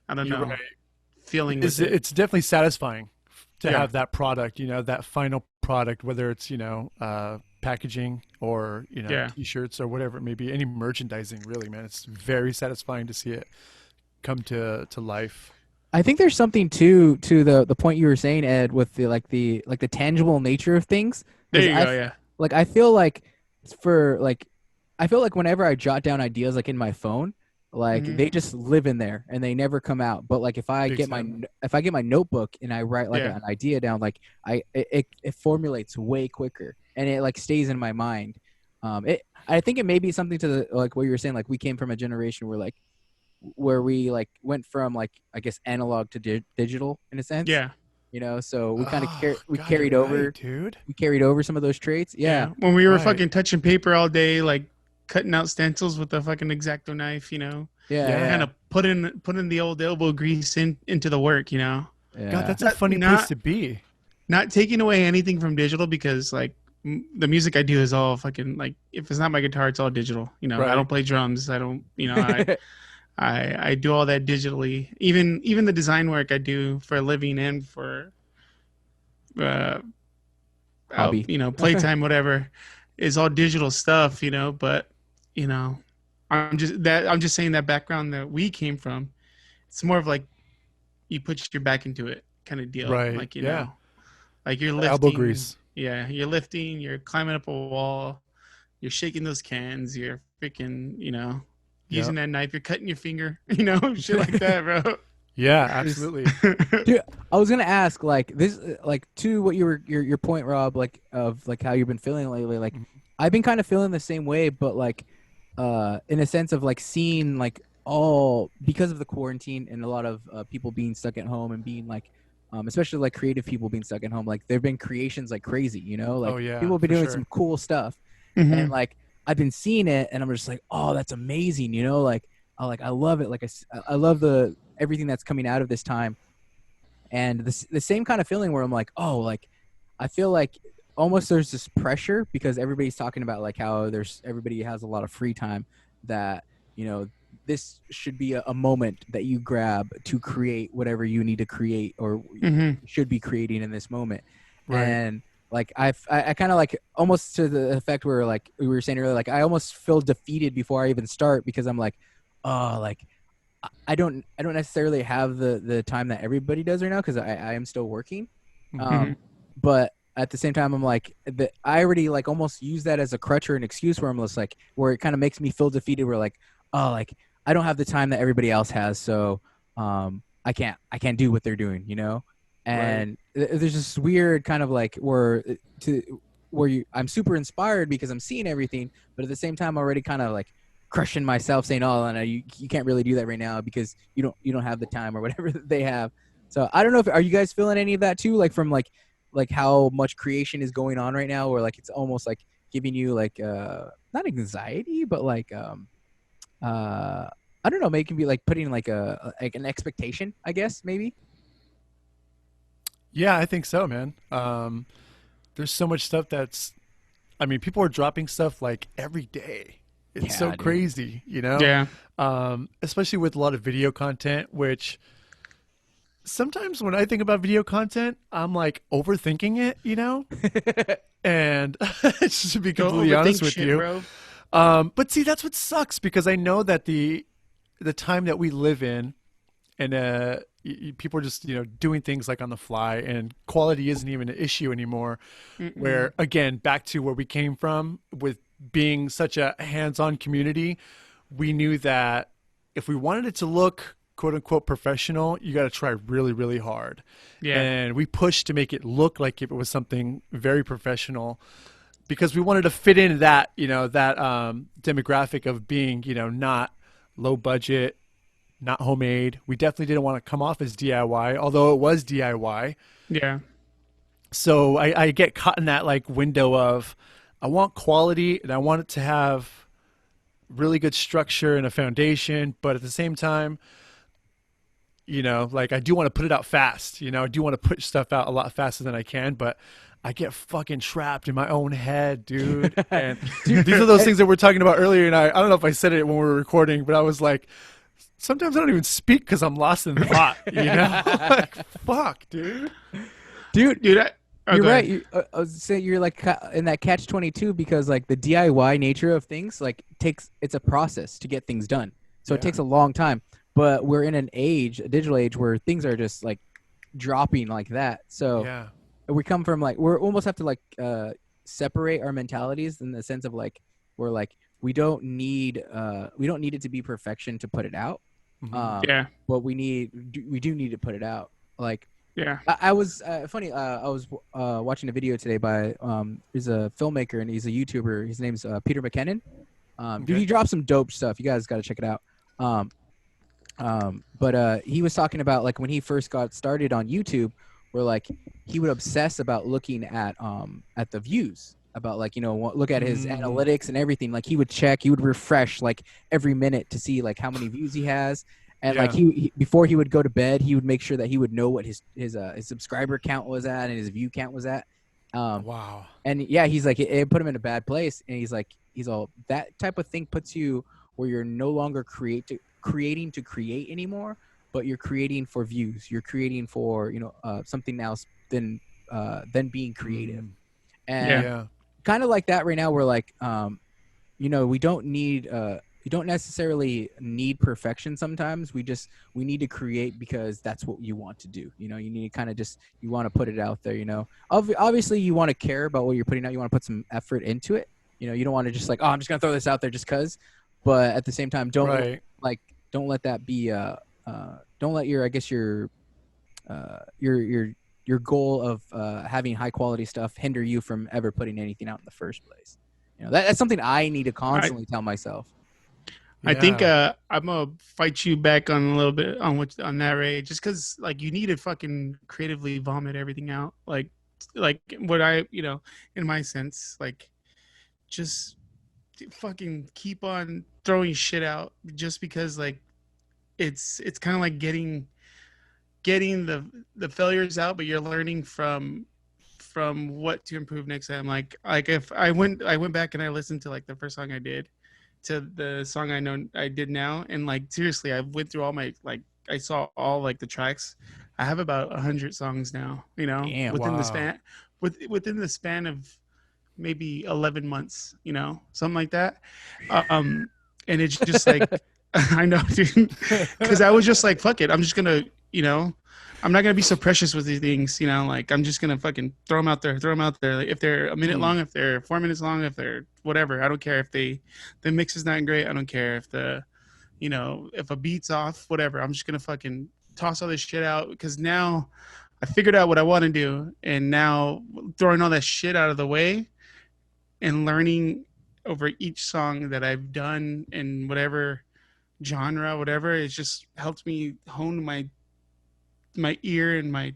I don't You're know, right. feeling with it. It's definitely satisfying to Yeah. have that product, that final product, whether it's, packaging or, Yeah. t-shirts or whatever it may be, any merchandising, really, man. It's very satisfying to see it come to life. I think there's something to the point you were saying, Ed, with the tangible nature of things. 'Cause There you go. Yeah. Like I feel like whenever I jot down ideas like in my phone, like Mhm. they just live in there and they never come out. But like if I Big get time. if I get my notebook and I write like Yeah. an idea down, like it formulates way quicker and it like stays in my mind. I think it may be something to the like what you were saying. Like we came from a generation where we like went from like I guess analog to digital in a sense. Yeah. So we kind of Oh, we God, carried you're over right, dude. we carried over some of those traits. Yeah. When we were Right. fucking touching paper all day, like cutting out stencils with a fucking X-Acto knife, Yeah. Yeah. kind of putting the old elbow grease into the work, Yeah. God, that's a funny Not- place to be. not taking away anything from digital, because like the music I do is all fucking like, if it's not my guitar, it's all digital. I Right. don't play drums. I don't, I do all that digitally. Even the design work I do for a living and for uh, Hobby. playtime, whatever, is all digital stuff, but you know, I'm just saying that background that we came from, it's more of like you put your back into it kind of deal. Right. Like, Yeah. like you're Elbow lifting, grease. yeah, you're lifting, you're climbing up a wall, you're shaking those cans, you're freaking, using Yep. that knife, you're cutting your finger, shit like that, bro. Yeah, There's- absolutely. Dude, I was gonna ask like this, like to what you were your point, Rob, like of like how you've been feeling lately. Like, Mhm. I've been kind of feeling the same way, but like, in a sense of like seeing like all because of the quarantine and a lot of people being stuck at home and being like, especially like creative people being stuck at home. Like, there've been creations like crazy, Oh like yeah, people have been for doing sure. some cool stuff, and Hmm. like I've been seeing it, and I'm just like, oh, that's amazing, like I love it, like I love the everything that's coming out of this time, and the same kind of feeling where I'm like, oh, like I feel like almost there's this pressure because everybody's talking about like how there's everybody has a lot of free time that you know this should be a moment that you grab to create whatever you need to create or Hmm. should be creating in this moment, Right. and like I kind of like almost to the effect where like we were saying earlier, like I almost feel defeated before I even start because I'm like, oh, like I don't necessarily have the time that everybody does right now because I am still working, Hmm. Hmm. um, but at the same time I'm like I already like almost use that as a crutch or an excuse where I'm just like where it kind of makes me feel defeated. Where like, oh, like I don't have the time that everybody else has, so I can't do what they're doing. Right. And there's this weird kind of like where I'm super inspired because I'm seeing everything, but at the same time already kind of like crushing myself saying, oh, no, you can't really do that right now because you don't have the time or whatever that they have. So I don't know if are you guys feeling any of that too, like from like how much creation is going on right now, or like it's almost like giving you like not anxiety, but like uh I don't know, making be like putting like like an expectation, I guess maybe. Yeah, I think so, man. There's so much stuff that's. I mean, people are dropping stuff like every day. It's so Yeah, dude. crazy. Yeah. Especially with a lot of video content, which sometimes when I think about video content, I'm like overthinking it. And just to be Don't completely honest overthink with shit, you, bro. but see, that's what sucks because I know that the time that we live in, and people are just doing things like on the fly, and quality isn't even an issue anymore. Mm-mm. Where again, back to where we came from with being such a hands-on community, we knew that if we wanted it to look quote unquote professional, you got to try really, really hard. Yeah. And we pushed to make it look like if it was something very professional because we wanted to fit in that demographic of being not low budget, not homemade. We definitely didn't want to come off as DIY, although it was DIY. Yeah. So I get caught in that like window of I want quality and I want it to have really good structure and a foundation, but at the same time, like I do want to put it out fast. I do want to put stuff out a lot faster than I can, but I get fucking trapped in my own head, dude. And Dude, these are those things that we're talking about earlier. And I don't know if I said it when we were recording, but I was like, sometimes I don't even speak because I'm lost in thought. Like, fuck, dude. dude, Dude, you're go right. ahead. I was saying you're like in that catch 22 because like the DIY nature of things like it's a process to get things done. So it Yeah. takes a long time. But we're in a digital age where things are just like dropping like that. So Yeah. we come from like we're almost have to like separate our mentalities in the sense of like we're like we don't need it to be perfection to put it out. Hmm. Um, Yeah. but we do need to put it out. Like Yeah. I was funny. I was watching a video today by he's a filmmaker and he's a YouTuber. His name's Peter McKinnon. Dude, Okay. he dropped some dope stuff. You guys got to check it out. Um, but he was talking about like when he first got started on YouTube, where like he would obsess about looking at the views, about like look at his Mm, analytics and everything. Like he would refresh like every minute to see like how many views he has, and like yeah. he before he would go to bed, he would make sure that he would know what his subscriber count was at and his view count was at. Um, Wow. and yeah, he's like it put him in a bad place, and he's all that type of thing puts you where you're no longer creating to create anymore, but you're creating for views. You're creating for something else than than being creative. And Yeah. kind of like that right now, we're like, you know, we don't need you don't necessarily need perfection. Sometimes we need to create because that's what you want to do. You know, you need to kind of just, you want to put it out there. You know, obviously you want to care about what you're putting out. You want to put some effort into it. You know, you don't want to just like, oh, I'm just gonna throw this out there just cause. But at the same time, don't let that be don't let your, I guess your goal of having high quality stuff hinder you from ever putting anything out in the first place. You know, that's something I need to constantly tell myself. I think I'm gonna fight you back on a little bit on that, Ray. Just because like you need to fucking creatively vomit everything out, like what I, you know, in my sense, like just fucking keep on throwing shit out just because like it's kind of like getting the failures out, but you're learning from what to improve next time. Like if I went back and I listened to like the first song I did to the song I did now, and like seriously, I went through all my, like I saw all like the tracks. I have about 100 songs now, you know. Damn, within the span of maybe 11 months, you know, something like that. And it's just like I know, dude, because I was just like, fuck it, I'm just gonna, you know, I'm not gonna be so precious with these things, you know. Like I'm just gonna fucking throw them out there. Like, if they're a minute long, if they're 4 minutes long, if they're whatever, I don't care. If the mix is not great, I don't care. If if a beat's off, whatever, I'm just gonna fucking toss all this shit out because now I figured out what I want to do, and now throwing all that shit out of the way and learning over each song that I've done in whatever genre, whatever, it's just helped me hone my ear and my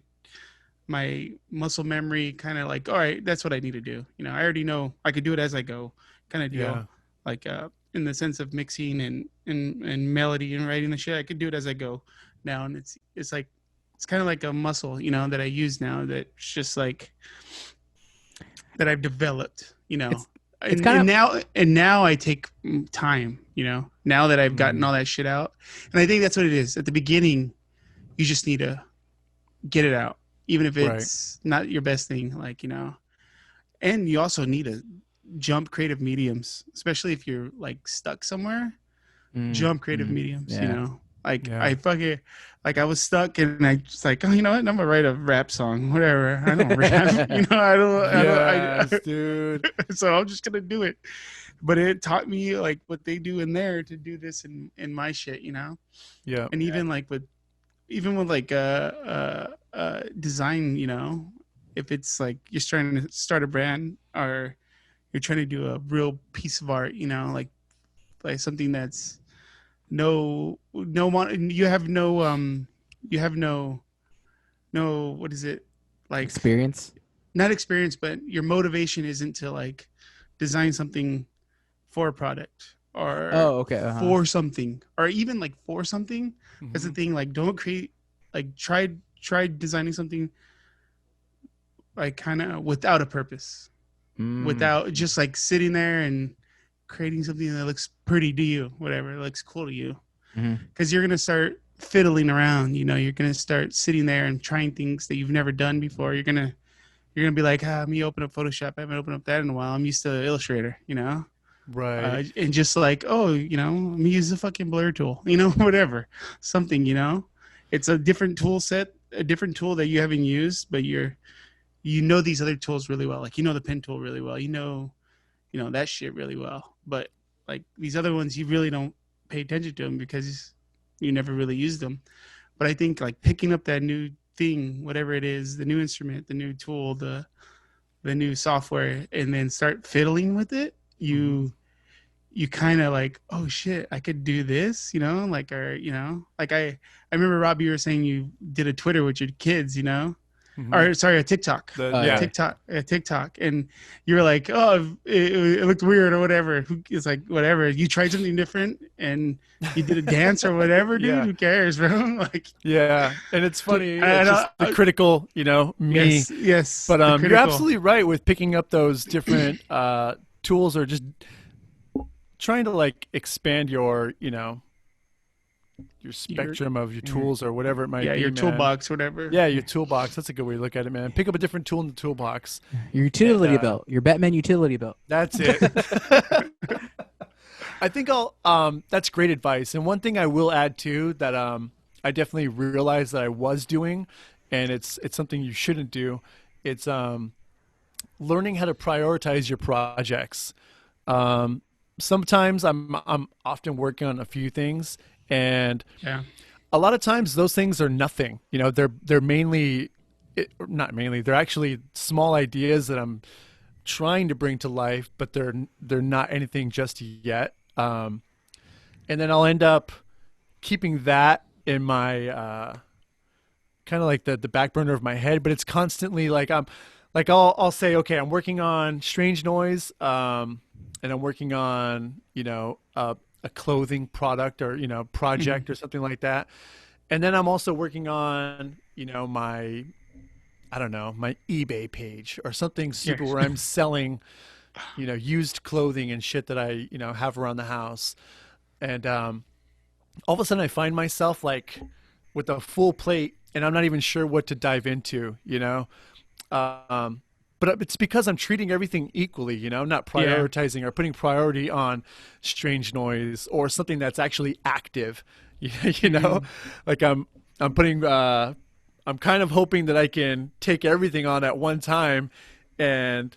muscle memory, kind of like, all right, that's what I need to do. You know, I already know I could do it as I go, kind of deal. Yeah. Like in the sense of mixing and melody and writing the shit, I could do it as I go now. And it's like, it's kind of like a muscle, you know, that I use now, that's just like that I've developed, you know. It's now I take time, you know, now that I've gotten all that shit out. And I think that's what it is. At the beginning, you just need to get it out, even if it's not your best thing, like, you know. And you also need to jump creative mediums, especially if you're like stuck somewhere. Jump creative mediums, you know. Like I fucking, like I was stuck and I just like, oh, you know what? I'm gonna write a rap song, whatever. I don't rap, you know. I don't, dude. So I'm just gonna do it. But it taught me like what they do in there to do this in my shit, you know. Yeah. And even with like design, you know, if it's like you're trying to start a brand or you're trying to do a real piece of art, you know, like something that's you have no what is it, like experience, not experience, but your motivation isn't to like design something for a product or for something, or even like for something. That's the thing. Like, don't create, like try designing something like kind of without a purpose, without just like sitting there and creating something that looks pretty to you, whatever, it looks cool to you. Because you're gonna start fiddling around, you know. You're gonna start sitting there and trying things that you've never done before. You're gonna be like, let me open up Photoshop. I haven't opened up that in a while. I'm used to Illustrator, you know. Right. And just like, oh, you know, let me use the fucking blur tool, you know, whatever, something, you know. It's a different tool set, a different tool that you haven't used, but you know these other tools really well. Like, you know, the pen tool really well, you know that shit really well. But like these other ones, you really don't pay attention to them because you never really used them. But I think like picking up that new thing, whatever it is, the new instrument, the new tool, the new software, and then start fiddling with it, you kind of like, oh shit, I could do this, you know, like, or, you know, like I remember, Rob, you were saying you did a Twitter with your kids, you know, or sorry, a TikTok, TikTok. And you were like, oh, it looked weird or whatever. It's like, whatever, you tried something different and you did a dance or whatever, dude. Who cares, bro? Like, yeah. And it's funny. It's just the critical, you know, me. Yes. But you're absolutely right with picking up those different tools, or just trying to like expand your, you know, spectrum of your tools or whatever it might yeah, be. your man. toolbox, whatever. Yeah, your toolbox. That's a good way to look at it, man. Pick up a different tool in the toolbox. Your utility And, belt, your Batman utility belt. That's it. I think I'll that's great advice. And one thing I will add too that I definitely realized that I was doing, and it's something you shouldn't do. It's learning how to prioritize your projects. Sometimes I'm often working on a few things, and Yeah. a lot of times those things are nothing. You know, they're mainly not mainly, they're actually small ideas that I'm trying to bring to life, but they're not anything just yet. And then I'll end up keeping that in my kind of like the back burner of my head, but it's constantly like I'll say, okay, I'm working on Strange Noise, and I'm working on, you know, a clothing product or, you know, project or something like that. And then I'm also working on, you know, my eBay page or something super where I'm selling, you know, used clothing and shit that I, you know, have around the house. And all of a sudden I find myself like with a full plate and I'm not even sure what to dive into, you know? But it's because I'm treating everything equally, you know, not prioritizing or putting priority on Strange Noise or something that's actually active, you know, like I'm putting, I'm kind of hoping that I can take everything on at one time and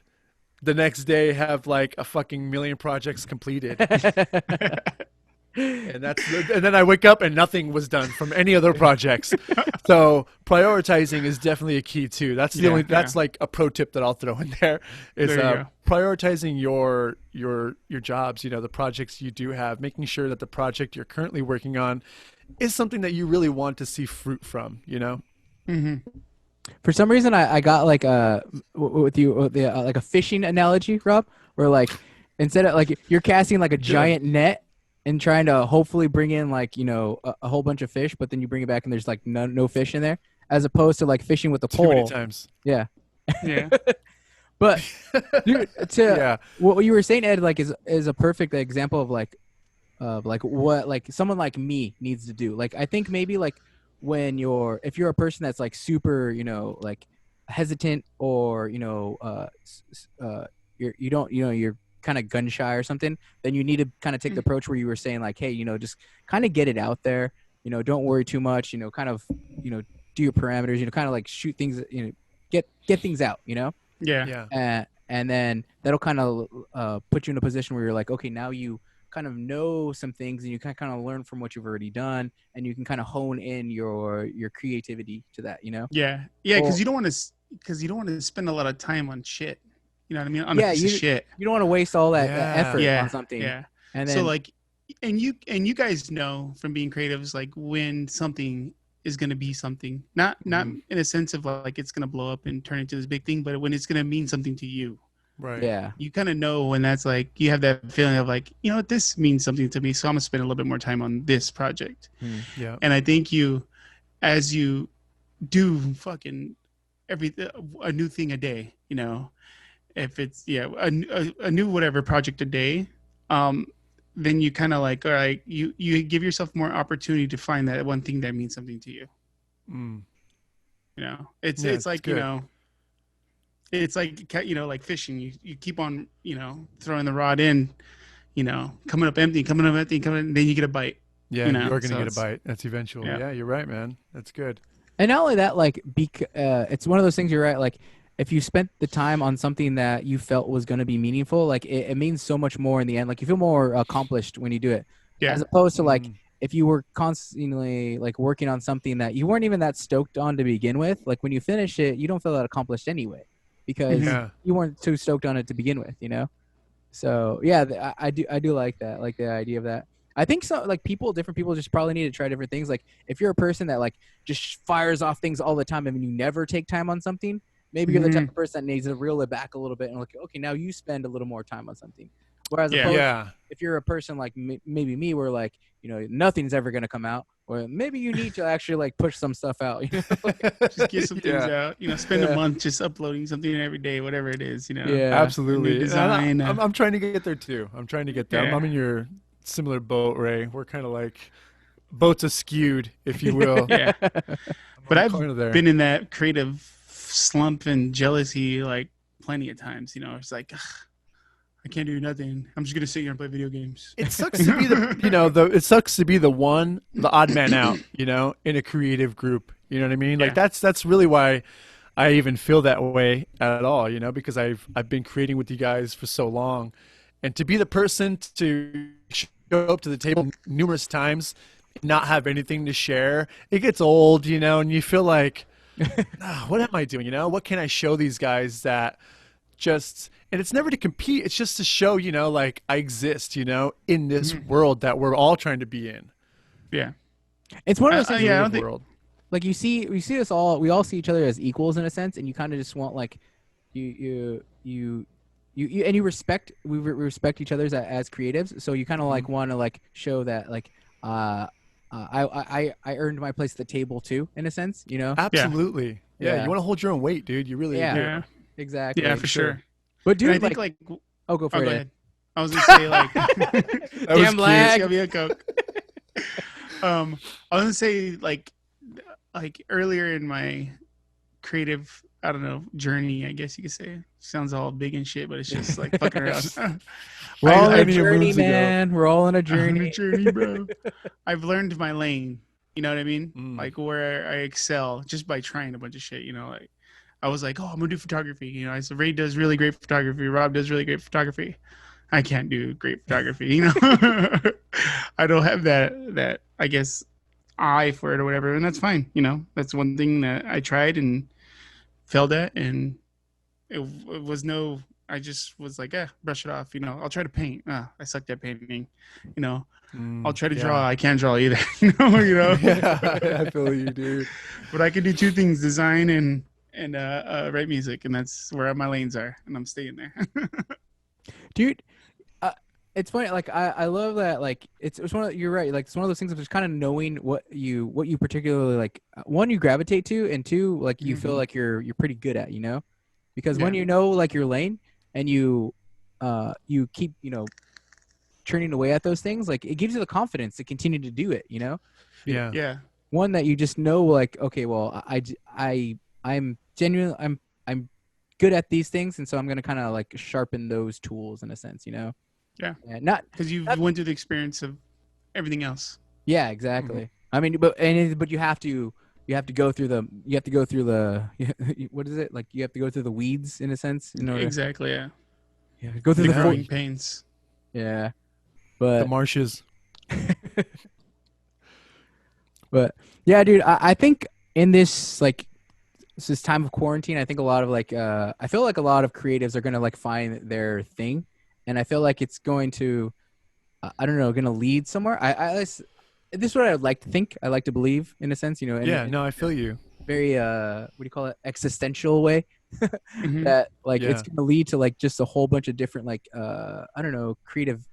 the next day have like a fucking million projects completed. And then I wake up and nothing was done from any other projects. So prioritizing is definitely a key too. That's that's like a pro tip that I'll throw in there is prioritizing your jobs, you know, the projects you do have, making sure that the project you're currently working on is something that you really want to see fruit from, you know? For some reason, I got like with like a fishing analogy, Rob, where like instead of like you're casting like a giant net and trying to hopefully bring in like, you know, a whole bunch of fish, but then you bring it back and there's like no fish in there, as opposed to like fishing with a pole. Too many times. Yeah. Yeah. But dude, what you were saying, Ed, like is a perfect example of like what like someone like me needs to do. Like I think maybe like if you're a person that's like super, you know, like hesitant or, you know, you're kind of gun shy or something, then you need to kind of take the approach where you were saying like, hey, you know, just kind of get it out there, you know, don't worry too much, you know, kind of, you know, do your parameters, you know, kind of like shoot things, you know, get things out, you know? Yeah. And then that'll kind of put you in a position where you're like, okay, now you kind of know some things and you can kind of learn from what you've already done and you can kind of hone in your creativity to that, you know? Yeah. Because you don't want to spend a lot of time on shit. You know what I mean? On a piece of shit. You don't want to waste all that effort on something. Yeah. And then, so like, and you guys know from being creatives, like when something is going to be something, not in a sense of like it's going to blow up and turn into this big thing, but when it's going to mean something to you. Right. Yeah. You kind of know when that's like, you have that feeling of like, you know what, this means something to me. So I'm gonna spend a little bit more time on this project. Yeah. And I think as you do fucking a new thing a day, you know, if it's a new whatever project a day, then you kind of like, all right, you give yourself more opportunity to find that one thing that means something to you. You know, it's like, you know, it's like, you know, like fishing, you keep on, you know, throwing the rod in, you know, coming up empty, then you get a bite. Yeah, you know? you're gonna get a bite. That's eventual. Yeah, you're right, man. That's good. And not only that, like, it's one of those things. You're right. Like, if you spent the time on something that you felt was going to be meaningful, like, it means so much more in the end. Like, you feel more accomplished when you do it, as opposed to like if you were constantly like working on something that you weren't even that stoked on to begin with. Like, when you finish it, you don't feel that accomplished anyway because you weren't too stoked on it to begin with. You know. So yeah, I do like that, like the idea of that. I think so. Like different people just probably need to try different things. Like if you're a person that like just fires off things all the time and you never take time on something, maybe you're the type of person that needs to reel it back a little bit and like, okay, now you spend a little more time on something. Whereas if you're a person like maybe me, where like, you know, nothing's ever going to come out, or maybe you need to actually like push some stuff out. You know? Just get some things out. You know, spend a month just uploading something every day, whatever it is. You know. Yeah, absolutely. Design. I'm trying to get there too. I'm trying to get there. I'm in your similar boat, Ray. We're kind of like boats are skewed, if you will. Yeah. But I've Corner there. been in that creative slump and jealousy like plenty of times. You know, it's like, "Ugh, I can't do nothing. I'm just gonna sit here and play video games. It sucks to be it sucks to be the odd man out, in a creative group. You know what I mean? Like Yeah. that's really why I even feel that way at all, because I've been creating with you guys for so long, and to be the person to show up to the table numerous times, and not have anything to share, it gets old, and you feel like, what am I doing? What can I show these guys that and it's never to compete. It's just to show, like I exist, in this world that we're all trying to be in. Yeah. It's one of those things. Yeah, I where, don't think- World. like we see us all. We all see each other as equals in a sense, and you kind of just want like you and you respect. We respect each other as creatives, so you kind of like want to like show that like I earned my place at the table too, in a sense, Absolutely. Yeah. Yeah. You want to hold your own weight, dude. You really Yeah. do. Yeah. Exactly. Yeah, for sure. But And dude, I think like, oh, go for oh, it. go Ed. ahead. I was gonna say like, That was Damn cute. lag. Give me a Coke. I was gonna say like earlier in my creative, I don't know, journey, I guess you could say. Sounds all big and shit, but it's just like fucking around. We're all on a Many journey, moons ago. man. We're all on a I'm on journey. a journey, bro. I've learned my lane. You know what I mean? Mm. Like where I excel just by trying a bunch of shit. Like I was like, oh, I'm gonna do photography. I said Ray does really great photography. Rob does really great photography. I can't do great photography. I don't have that I guess eye for it or whatever, and that's fine. That's one thing that I tried and failed at, and it was no. I just was like, brush it off. I'll try to paint. I sucked at painting. I'll try to draw. I can't draw either. Yeah, I feel you, dude. But I can do two things: design and write music, and that's where my lanes are, and I'm staying there. Dude, it's funny. Like I love that. Like it's one of, you're right. Like it's one of those things of just kind of knowing what you particularly like. One, you gravitate to, and two, like you feel like you're pretty good at. Because when Yeah. you know like your lane and you keep churning away at those things, like it gives you the confidence to continue to do it. Yeah. Yeah. One that you just know, like, okay, well, I'm genuine. I'm good at these things, and so I'm gonna kind of like sharpen those tools in a sense, Yeah. And not, Because you went through the experience of everything else. yeah, exactly. I mean, but you have to go through the what is it like? You have to go through the weeds in a sense, in order. Exactly. Yeah. Yeah, go through The the growing pains. yeah, The but marshes. But yeah, dude, I think in this like this time of quarantine, I think a lot of like I feel like a lot of creatives are gonna like find their thing, and I feel like it's going to I don't know, gonna lead somewhere. This is what I would like to think. I like to believe in a sense, in No, I feel you. very what do you call it, existential way. Mhm. That like it's Yeah. gonna lead to like just a whole bunch of different like I don't know, creative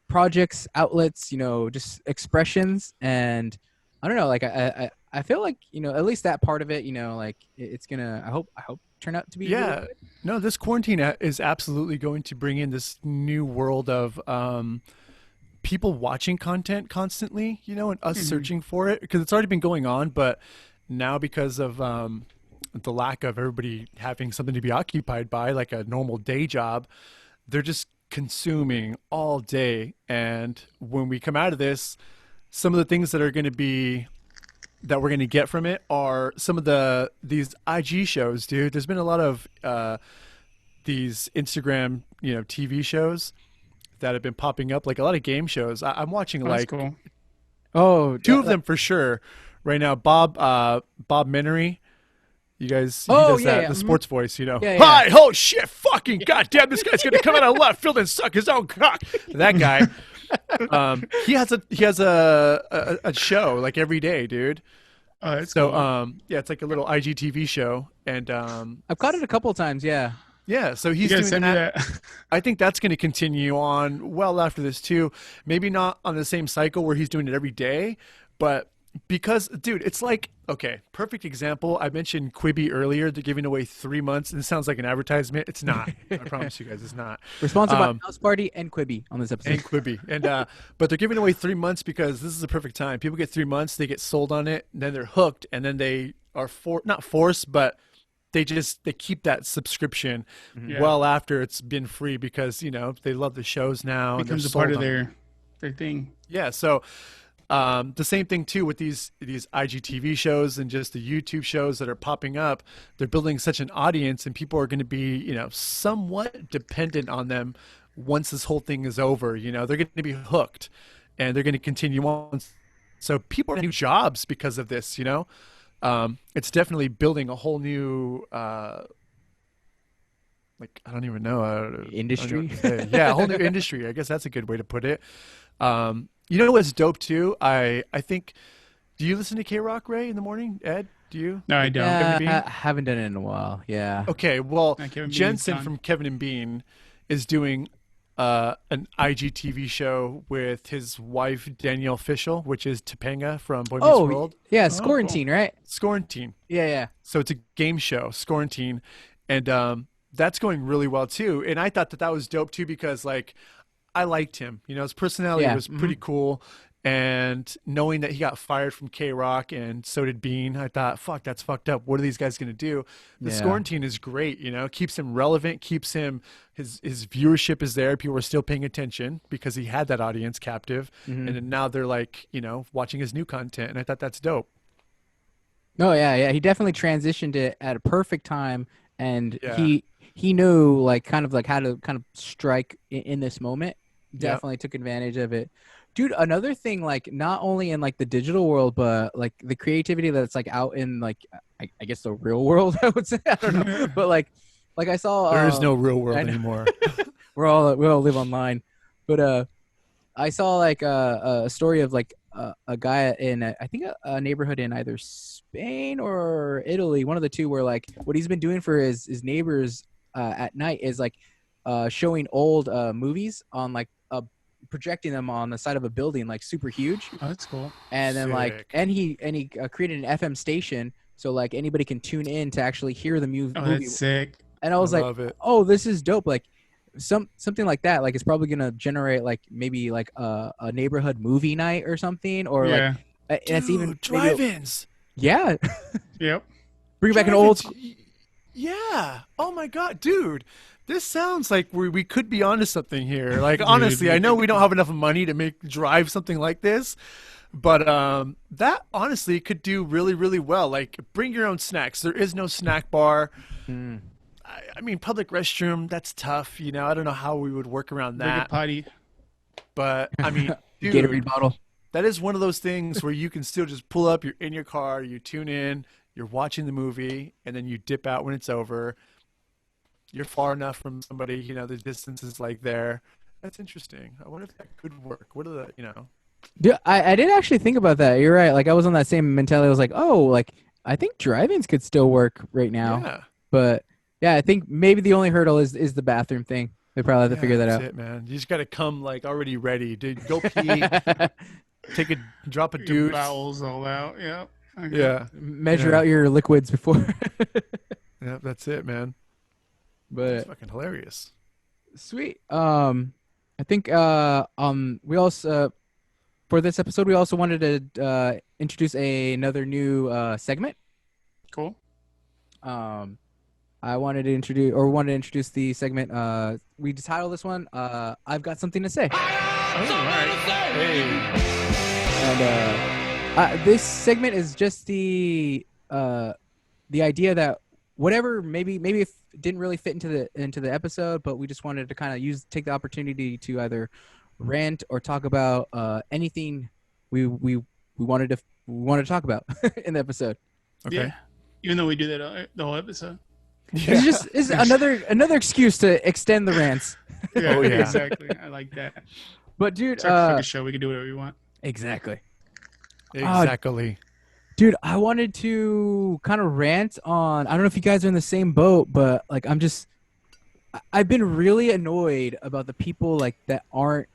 projects, outlets, just expressions. And I don't know, like I feel like at least that part of it, like it's gonna I hope turn out to be really Yeah. good. No, this quarantine is absolutely going to bring in this new world of people watching content constantly, and us searching for it, because it's already been going on, but now because of the lack of everybody having something to be occupied by, like a normal day job, they're just consuming all day. And when we come out of this, some of the things that are going to be that we're going to get from it are some of these IG shows, dude. There's been a lot of these Instagram, TV shows that have been popping up, like a lot of game shows. I'm watching Oh, that's like cool. Oh, two of them for sure right now. Bob Menery. You guys, he Oh, does yeah, that, yeah. the Mhm. sports voice, Yeah, yeah. Hi, oh shit, fucking goddamn, this guy's gonna come out of left field and suck his own cock. That guy, he has a show like every day, dude. Oh, that's So cool. yeah, it's like a little IGTV show, and I've caught it a couple of times. Yeah. yeah, so You he's gotta doing send me that. that. I think that's going to continue on well after this too. Maybe not on the same cycle where he's doing it every day, but Because, dude, it's like, okay, perfect example. I mentioned Quibi earlier. They're giving away 3 months, and it sounds like an advertisement. It's not. I promise you guys, it's not. We're sponsored by Um, House Party and Quibi on this episode. and Quibi, and but they're giving away 3 months because this is the perfect time. People get 3 months, they get sold on it, and then they're hooked, and then they are not forced, but they keep that subscription Yeah. well after it's been free because they love the shows now and they're Becomes a part sold of on it. their thing. Yeah, so the same thing too with these IGTV shows and just the YouTube shows that are popping up. They're building such an audience, and people are going to be, somewhat dependent on them once this whole thing is over. They're going to be hooked, and they're going to continue on. So people are new jobs because of this. It's definitely building a whole new. Like I don't even know I don't know Industry? what to say. Yeah, a whole new industry. I guess that's a good way to put it. You know what's dope too? I think. Do you listen to K Rock Ray in the morning, Ed? Do you? No, I don't. Kevin and Bean? I haven't done it in a while. Yeah. Okay, well, Kevin Bean's Jensen gone. from Kevin and Bean is doing an IGTV show with his wife Danielle Fishel, which is Topanga from Boy Meets Oh, World. yeah, cool. Scorantine, right? Scorantine. Yeah, yeah. So it's a game show, Scorantine, and that's going really well too. And I thought that was dope too because like I liked him. His personality Yeah, was pretty cool. And knowing that he got fired from K Rock and so did Bean, I thought, fuck, that's fucked up. What are these guys gonna do? The Yeah. Scorantine is great. Keeps him relevant, keeps him his viewership is there. People are still paying attention because he had that audience captive, and then now they're like, watching his new content, and I thought that's dope. No, yeah, yeah. He definitely transitioned it at a perfect time, and Yeah. he knew like kind of like how to kind of strike in this moment. Yep. Definitely took advantage of it. Dude, another thing, like not only in like the digital world, but like the creativity that's like out in like I guess the real world, I would say. I don't know, but like I saw There is no real world I know. anymore. we all live online, but I saw like a story of like a guy in I think a neighborhood in either Spain or Italy, one of the two, where like what he's been doing for his neighbors at night is like showing old movies on like projecting them on the side of a building like super huge, Oh, that's cool. and then like Sick. and he created an FM station so like anybody can tune in to actually hear the Oh, movie. that's sick. And I was like, love it. oh, this is dope. Like something like that. Like it's probably gonna generate like maybe like a neighborhood movie night or something, or Yeah. like and it's even maybe drive-ins. yeah, Yep. bring back an old. Drive-ins. Yeah. Oh my god, dude. This sounds like we could be onto something here. Like honestly, I know we don't have enough money to drive something like this, but that honestly could do really really well. Like bring your own snacks. There is no snack bar. Mm. I mean, public restroom, that's tough. I don't know how we would work around Bring a that. potty. But I mean, Gatorade dude, bottle. that is one of those things where you can still just pull up, you're in your car, you tune in, you're watching the movie, and then you dip out when it's over. You're far enough from somebody, the distance is like there. That's interesting. I wonder if that could work. What are the. Dude, I did actually think about that. You're right. Like I was on that same mentality. I was like, oh, like I think drive-ins could still work right now. Yeah. But yeah, I think maybe the only hurdle is the bathroom thing. They probably have to figure that that's out. it, man. You just got to come like already ready. Dude, go pee, drop a Your deuce. bowels all out. Yep. Okay. Yeah. Measure Yeah. out your liquids before. Yeah, that's it, man. But That's fucking hilarious. sweet. I think we also for this episode we also wanted to introduce another new segment. Cool. I wanted to introduce the segment. We titled this one "I've Got Something to Say," Oh, all right. Hey. and this segment is just the idea that whatever maybe if it didn't really fit into the episode, but we just wanted to kind of take the opportunity to either rant or talk about anything we wanted to talk about in the episode. Okay. Yeah. Even though we do that the whole episode. It's another excuse to extend the rants. Yeah, Oh, yeah. exactly. I like that. But dude, It's our fucking show. We can do whatever we want. exactly. Exactly. Dude, I wanted to kind of rant on. I don't know if you guys are in the same boat, but like I've been really annoyed about the people like that aren't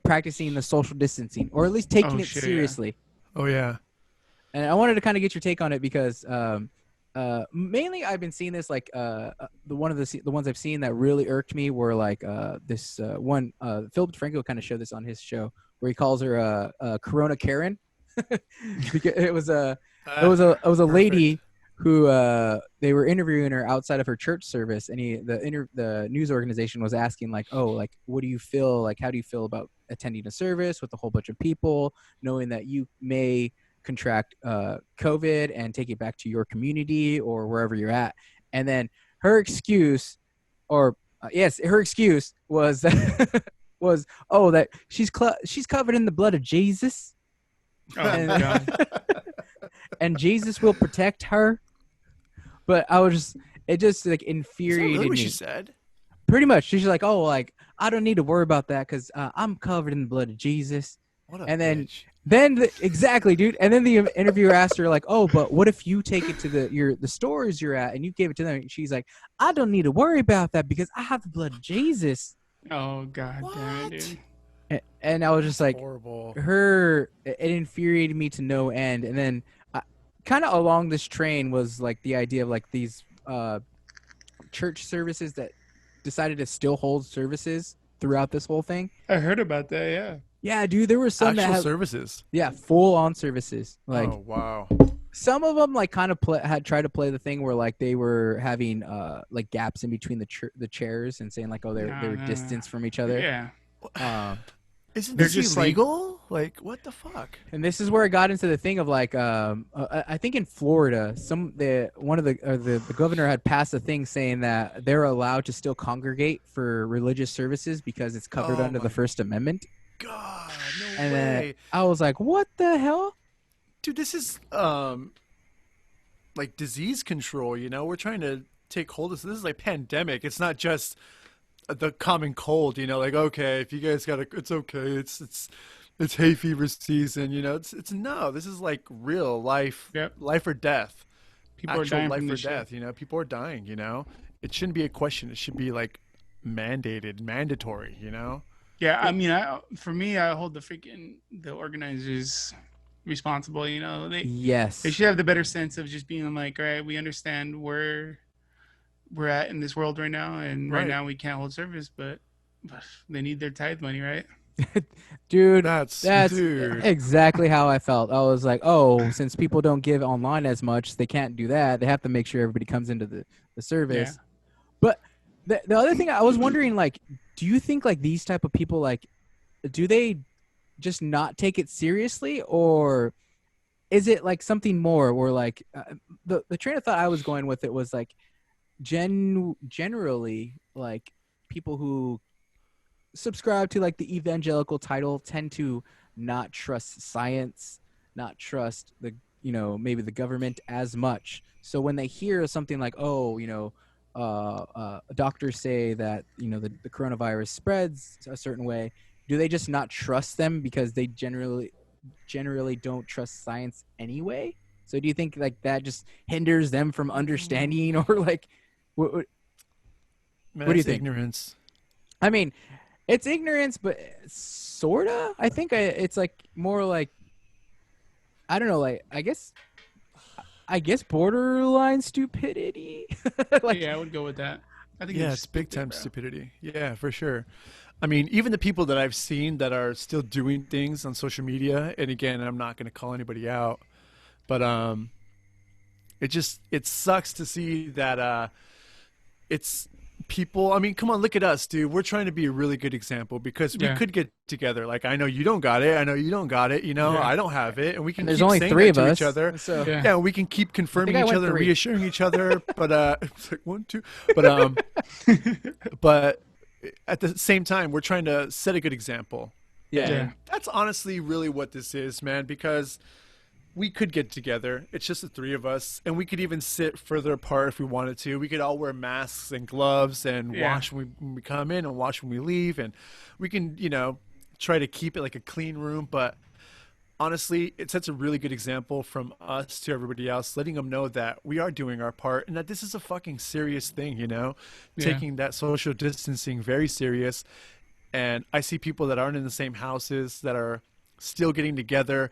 practicing the social distancing, or at least taking it shit, yeah. seriously. Oh yeah. And I wanted to kind of get your take on it because mainly I've been seeing this the ones I've seen that really irked me were like this one Philip DeFranco kind of showed this on his show where he calls her Corona Karen because it was a lady who they were interviewing her outside of her church service, and the news organization was asking like, oh, like what do you feel, like how do you feel about attending a service with a whole bunch of people, knowing that you may contract COVID and take it back to your community or wherever you're at. And then her excuse, or her excuse was was that she's covered in the blood of Jesus, Oh my god. and Jesus will protect her. But it just like Is that infuriated really what me. she said? Pretty much, she's like, oh, like I don't need to worry about that because I'm covered in the blood of Jesus. What a And bitch. exactly, dude. And then the interviewer asked her like, "Oh, but what if you take it to the stores you're at and you gave it to them?" And she's like, "I don't need to worry about that because I have the blood of Jesus." Oh god damn it, What? dude. And I was just like, Horrible. it infuriated me to no end. And then kind of along this train was like the idea of like these church services that decided to still hold services throughout this whole thing. I heard about that, yeah. Yeah, dude, there were some that Actual had, services. yeah, full on services. Like Oh wow. some of them like kind of had tried to play the thing where like they were having like gaps in between the chairs and saying like, oh, they were No. distanced from each other. Yeah. Isn't They're this just like- illegal? Like what the fuck? And this is where it got into the thing of like I think in Florida, the governor had passed a thing saying that they're allowed to still congregate for religious services because it's covered Oh under my the First Amendment. God, no And way. then I was like, what the hell? Dude, this is like disease control, you know? We're trying to take hold of this. This is like pandemic. It's not just the common cold, you know, like okay, if you guys got it's okay. It's hay fever season, you know. It's no, this is like real life, Yep. life or death. People are Actual dying life from or this shit. death, you know. People are dying, you know. It shouldn't be a question. It should be like mandatory, you know. Yeah, I mean, for me, I hold the organizers responsible. You know, Yes. they should have the better sense of just being like, all right, we understand where we're at in this world right now, and right Right. now we can't hold service, but they need their tithe money, right? Dude, That's dude. exactly how I felt. I was like, oh, since people don't give online as much, they can't do that. They have to make sure everybody comes into the service. Yeah. But the other thing I was wondering, like, do you think like these type of people, like, do they just not take it seriously, or is it like something more? Or like the train of thought I was going with it was like generally like people who subscribe to like the evangelical title tend to not trust science, not trust maybe the government as much. So when they hear something like, oh, doctors say that the coronavirus spreads a certain way, do they just not trust them because they generally don't trust science anyway? So do you think like that just hinders them from understanding, or like what Man, what do you it's think? ignorance. I mean, it's ignorance, but sorta. I think it's like more like, I don't know, like I guess borderline stupidity. Like, Yeah, I would go with that. I think Yeah, they're it's big stupid, time bro. stupidity. Yeah, for sure. I mean, even the people that I've seen that are still doing things on social media, and again, I'm not going to call anybody out, but it sucks to see that it's people. I mean, come on, look at us, dude. We're trying to be a really good example because we Yeah. could get together. Like, I know you don't got it. I know you don't got it. You know, Yeah. I don't have it, and we can and there's keep only saying 3 that of to us. each other. So Yeah. Yeah, we can keep confirming I each went other, 3. reassuring each other. But it's like 1, 2. But at the same time, we're trying to set a good example. yeah. Yeah. That's honestly really what this is, man, because we could get together. It's just the 3 of us, and we could even sit further apart if we wanted to. We could all wear masks and gloves and Yeah. wash when we come in and wash when we leave, and we can, try to keep it like a clean room. But honestly, it sets a really good example from us to everybody else, letting them know that we are doing our part and that this is a fucking serious thing, Yeah. taking that social distancing very serious. and I see people that aren't in the same houses that are still getting together,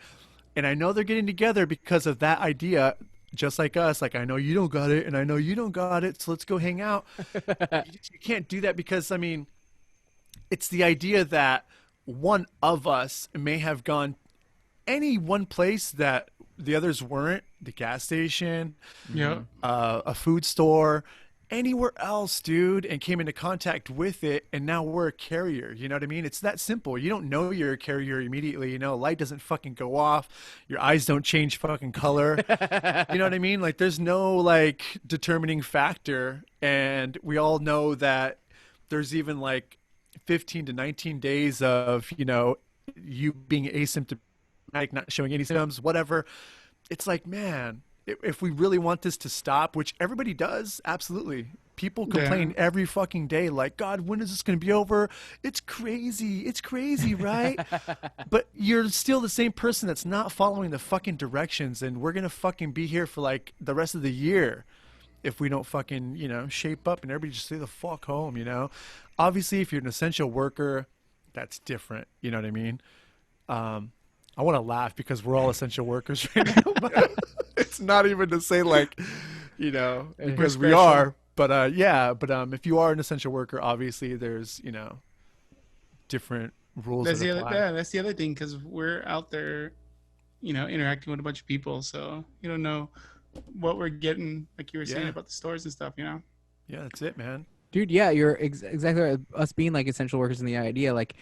and I know they're getting together because of that idea, just like us. Like, I know you don't got it, and I know you don't got it, so let's go hang out. You can't do that because, I mean, it's the idea that one of us may have gone any one place that the others weren't, the gas station, Yeah. a food store, anywhere else, dude, and came into contact with it, and now we're a carrier. You know what I mean? It's that simple. You don't know you're a carrier immediately. You know, light doesn't fucking go off. Your eyes don't change fucking color. You know what I mean? Like, there's no, like, determining factor, and we all know that there's even, like, 15 to 19 days of, you know, you being asymptomatic, not showing any symptoms, whatever. It's like, man, if we really want this to stop, which everybody does, absolutely. People complain every fucking day, like, God, when is this going to be over? It's crazy, right? But you're still the same person that's not following the fucking directions, and we're going to fucking be here for, like, the rest of the year if we don't fucking, you know, shape up and everybody just stay the fuck home, you know? Obviously, if you're an essential worker, that's different, you know what I mean? I want to laugh because we're all essential workers right now, but it's not even to say, like, you know, because we are. But yeah, but if you are an essential worker, obviously there's, you know, different rules That's that the apply. other. That's the other thing, because we're out there, you know, interacting with a bunch of people, so you don't know what we're getting. Like you were saying Yeah. about the stores and stuff, you know. Yeah, that's it, man. Dude, yeah, you're exactly right. Us being like essential workers in the idea, like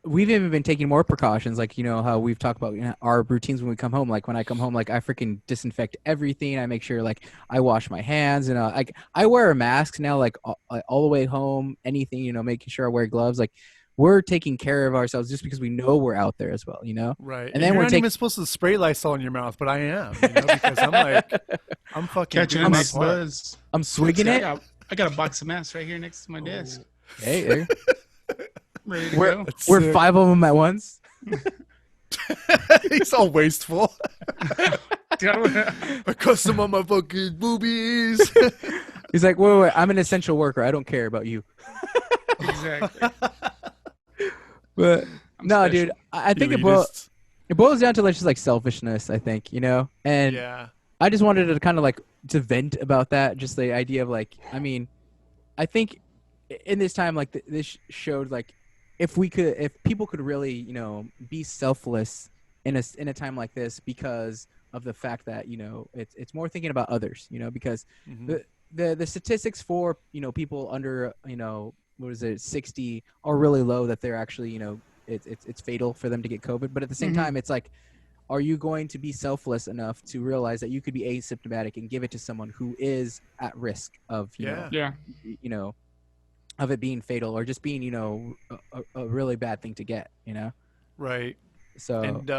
we've even been taking more precautions, like, you know, how we've talked about, you know, our routines when we come home. Like when I come home, like I freaking disinfect everything. I make sure like I wash my hands, and like I wear a mask now, like all the way home, anything, you know, making sure I wear gloves. Like we're taking care of ourselves just because we know we're out there as well, you know? Right. And then you're we're not taking even supposed to spray Lysol in your mouth, but I am, you know, because I'm like, I'm fucking Catching doing a my nice part. buzz. I'm swigging See, it. I got a box of masks right here next to my desk, Hey, there. ready to We're, go. That's we're sick. 5 of them at once. He's all wasteful. Dude, I I cut some on my fucking boobies. He's like, wait, I'm an essential worker. I don't care about you. exactly. But I'm no, special. dude, I think Elitist. it boils down to like just like selfishness, I think, you know? And Yeah. I just wanted to kind of like to vent about that, just the idea of like, I mean, I think in this time, like this showed like if people could really, you know, be selfless in a time like this, because of the fact that, you know, it's more thinking about others, you know, because Mhm. the statistics for, you know, people under, you know, what is it, 60 are really low, that they're actually, you know, it's fatal for them to get COVID. But at the same Mhm. time, it's like, are you going to be selfless enough to realize that you could be asymptomatic and give it to someone who is at risk of, Yeah. Yeah. you know, of it being fatal, or just being, you know, a really bad thing to get, you know? Right. So And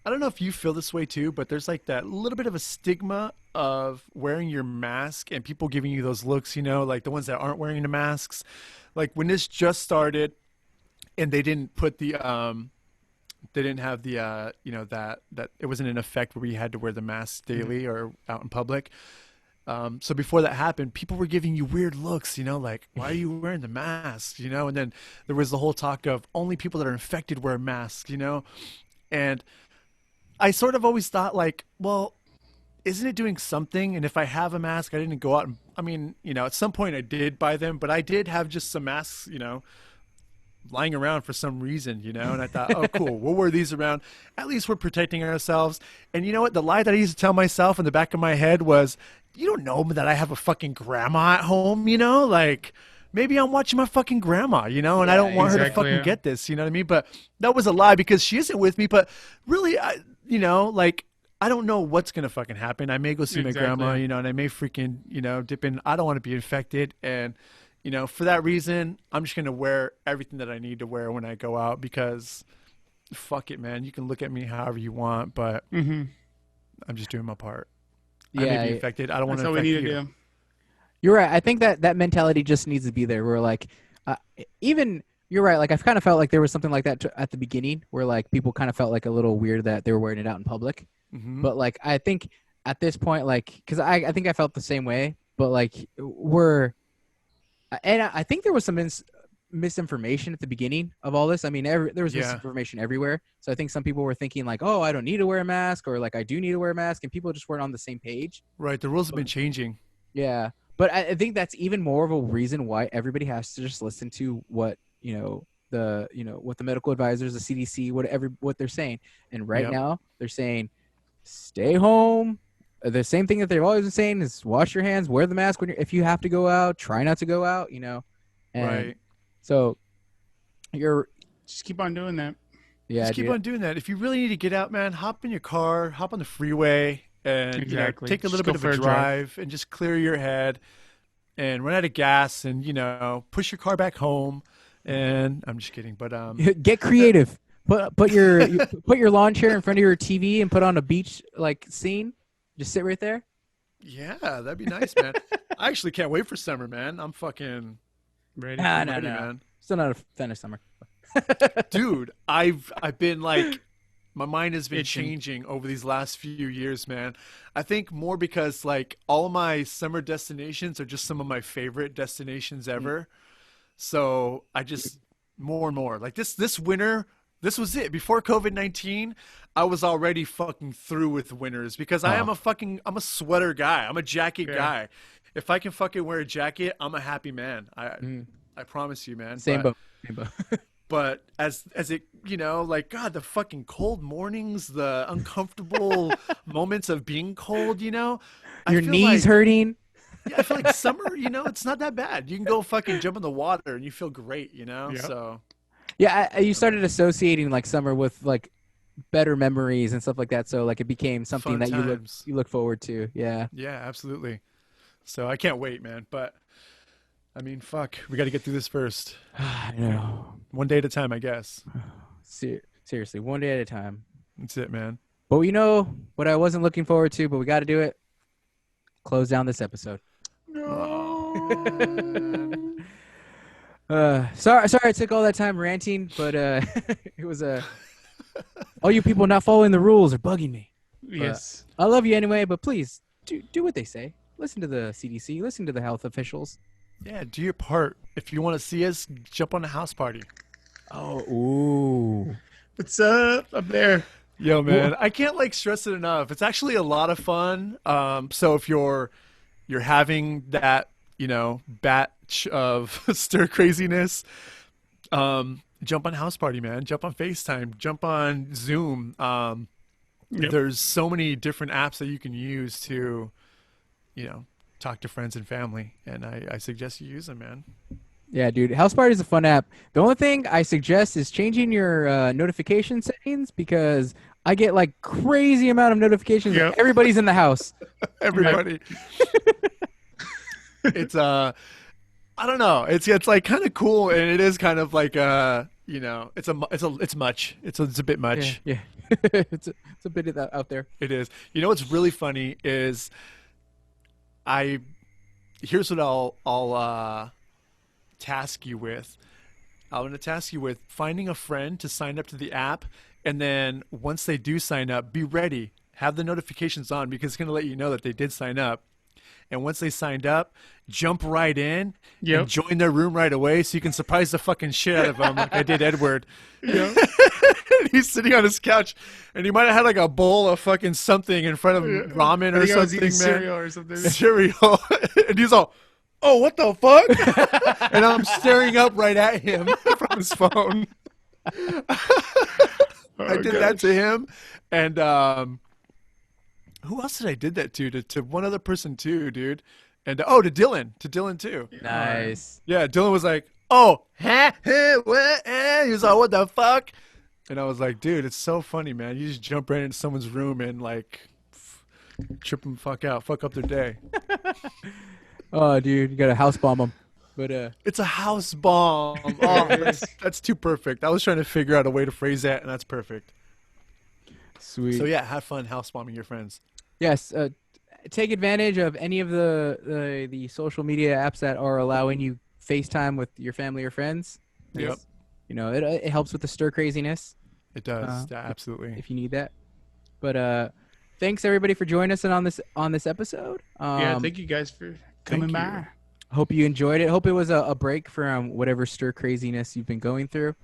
I don't know if you feel this way too, but there's like that little bit of a stigma of wearing your mask and people giving you those looks, you know, like the ones that aren't wearing the masks. Like when this just started and they didn't put the they didn't have the you know, that it wasn't in effect where we had to wear the mask daily or out in public. So before that happened, people were giving you weird looks, you know, like, why are you wearing the mask, you know? And then there was the whole talk of only people that are infected wear masks, you know? And I sort of always thought, like, well, isn't it doing something? And if I have a mask, I didn't go out and, I mean, you know, at some point I did buy them, but I did have just some masks, you know, lying around for some reason, you know, and I thought, oh, cool, we'll wear these around. At least we're protecting ourselves. And you know what? The lie that I used to tell myself in the back of my head was, you don't know that I have a fucking grandma at home, you know? Like, maybe I'm watching my fucking grandma, you know, and I don't want her to exactly, fucking yeah. get this, you know what I mean? But that was a lie because she isn't with me. But really, you know, like, I don't know what's going to fucking happen. I may go see my grandma, Exactly. you know, and I may freaking, you know, dip in. I don't want to be infected. And, you know, for that reason, I'm just going to wear everything that I need to wear when I go out because fuck it, man. You can look at me however you want, but Mm-hmm. I'm just doing my part. I yeah, may be infected. I don't want That's to all we infect need you. to do. you're right. I think that mentality just needs to be there. Where like, uh, even you're right. Like I've kind of felt like there was something like that at the beginning, where like people kind of felt like a little weird that they were wearing it out in public. Hmm. But like I think at this point, like, because I think I felt the same way. But like we're, and I think there was some misinformation at the beginning of all this. I mean, there was Yeah. misinformation everywhere. So I think some people were thinking like, oh, I don't need to wear a mask, or like I do need to wear a mask, and people just weren't on the same page. Right. The rules have been changing. Yeah, but I think that's even more of a reason why everybody has to just listen to what what the medical advisors, the CDC, what they're saying. And right Yep. now they're saying, stay home. The same thing that they've always been saying is wash your hands, wear the mask if you have to go out, try not to go out. And Right. so you're Just keep on doing that. yeah, Just keep dude. on doing that. If you really need to get out, man, hop in your car, hop on the freeway, and Exactly. take a Just little go bit of for a a drive. drive and just clear your head and run out of gas and push your car back home. And I'm just kidding, but Get creative. Put your lawn chair in front of your TV and put on a beach like scene. Just sit right there. yeah, that'd be nice, man. I actually can't wait for summer, man. I'm fucking Ready? Nah, ready, no. man. Still not a fan of summer. Dude, I've been like, my mind has been Itching. changing over these last few years, man. I think more because like all of my summer destinations are just some of my favorite destinations ever. So I just more and more like this winter. This was it. Before COVID-19, I was already fucking through with winters because I'm a sweater guy. I'm a jacket Yeah. guy. If I can fucking wear a jacket, I'm a happy man. Mm. I promise you, man. Same But- boat. but as it like God, the fucking cold mornings, the uncomfortable moments of being cold, I Your feel knees like, hurting. yeah, I feel like summer, it's not that bad. You can go fucking jump in the water and you feel great, Yep. So Yeah, you started associating like summer with like better memories and stuff like that. So like it became something Fun that times. you look forward to. Yeah. yeah, absolutely. So I can't wait, man. But I mean, fuck, we got to get through this first, I know. one day at a time, I guess. Seriously, one day at a time. That's it, man. But what I wasn't looking forward to, but we got to do it. Close down this episode. Sorry I took all that time ranting, but it was all you people not following the rules are bugging me. Yes. I love you anyway, but please do what they say. Listen to the CDC. Listen to the health officials. Yeah, do your part. If you want to see us, jump on a house party. Oh, ooh. What's up there? Yo, man, I can't like stress it enough. It's actually a lot of fun. So if you're having that, batch of stir craziness, jump on House Party, man. Jump on FaceTime. Jump on Zoom. Yep. There's so many different apps that you can use to, talk to friends and family, and I suggest you use them, man. Yeah, dude. House Party is a fun app. The only thing I suggest is changing your notification settings because I get like crazy amount of notifications. Yep. Everybody's in the house. Everybody. It's I don't know. It's like kind of cool, and it is kind of like it's much. It's a bit much. Yeah. it's a bit of that out there. It is. What's really funny is here's what I'll task you with. I'm going to task you with finding a friend to sign up to the app, and then once they do sign up, be ready. Have the notifications on because it's going to let you know that they did sign up. And once they signed up, jump right in Yep. and join their room right away so you can surprise the fucking shit out of them like I did Edward. Yep. He's sitting on his couch, and he might have had like a bowl of fucking something in front of ramen I or think I was something, eating man. cereal or something. Cereal. And he's all, oh, what the fuck? And I'm staring up right at him from his phone. I did that to him. And who else did I did that to one other person too, dude. And to Dylan too. Nice. Yeah, Dylan was like, oh, what? He was like, what the fuck? And I was like, dude, it's so funny, man. You just jump right into someone's room and like trip them fuck up their day. Oh, dude, you gotta house bomb them. But It's a house bomb. Oh, that's too perfect. I was trying to figure out a way to phrase that, and that's perfect. sweet. So yeah, have fun house bombing your friends. Yes. Take advantage of any of the social media apps that are allowing you FaceTime with your family or friends. Yep. It's- it helps with the stir craziness It does. Yeah, absolutely. if you need that. But thanks everybody for joining us on this episode. Yeah, thank you guys for coming you. by. Hope you enjoyed it. Hope it was a break from whatever stir craziness you've been going through.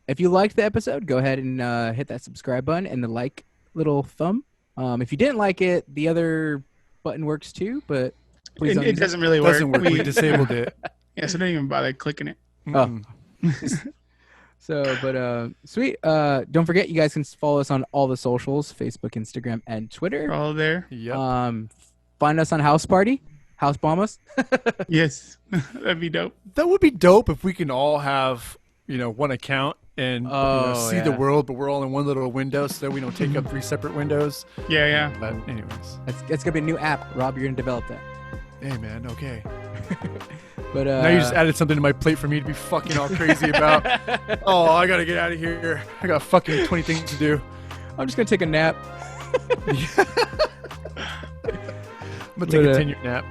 If you liked the episode, go ahead and hit that subscribe button and the like little thumb. If you didn't like it, the other button works too, but please don't It use doesn't really work. Doesn't work. We disabled it. Yeah, so don't even bother clicking it. Oh. So, but sweet. Don't forget, you guys can follow us on all the socials: Facebook, Instagram, and We're Twitter. all there. Yep. Find us on House Party, House Bomb us. Yes, that'd be dope. That would be dope if we can all have, one account and Oh, see the yeah. world, but we're all in one little window so that we don't take up 3 separate windows. Yeah, yeah. But anyways, It's gonna be a new app. Rob, you're gonna develop that. hey man, okay. But Now you just added something to my plate for me to be fucking all crazy about. Oh, I gotta get out of here. I got fucking 20 things to do. I'm just gonna take a nap. I'm gonna take But, a 10-year nap.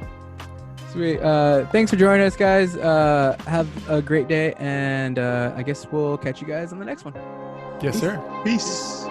Sweet. Thanks for joining us, guys. Have a great day, and I guess we'll catch you guys on the next one. Yes, sir. Peace.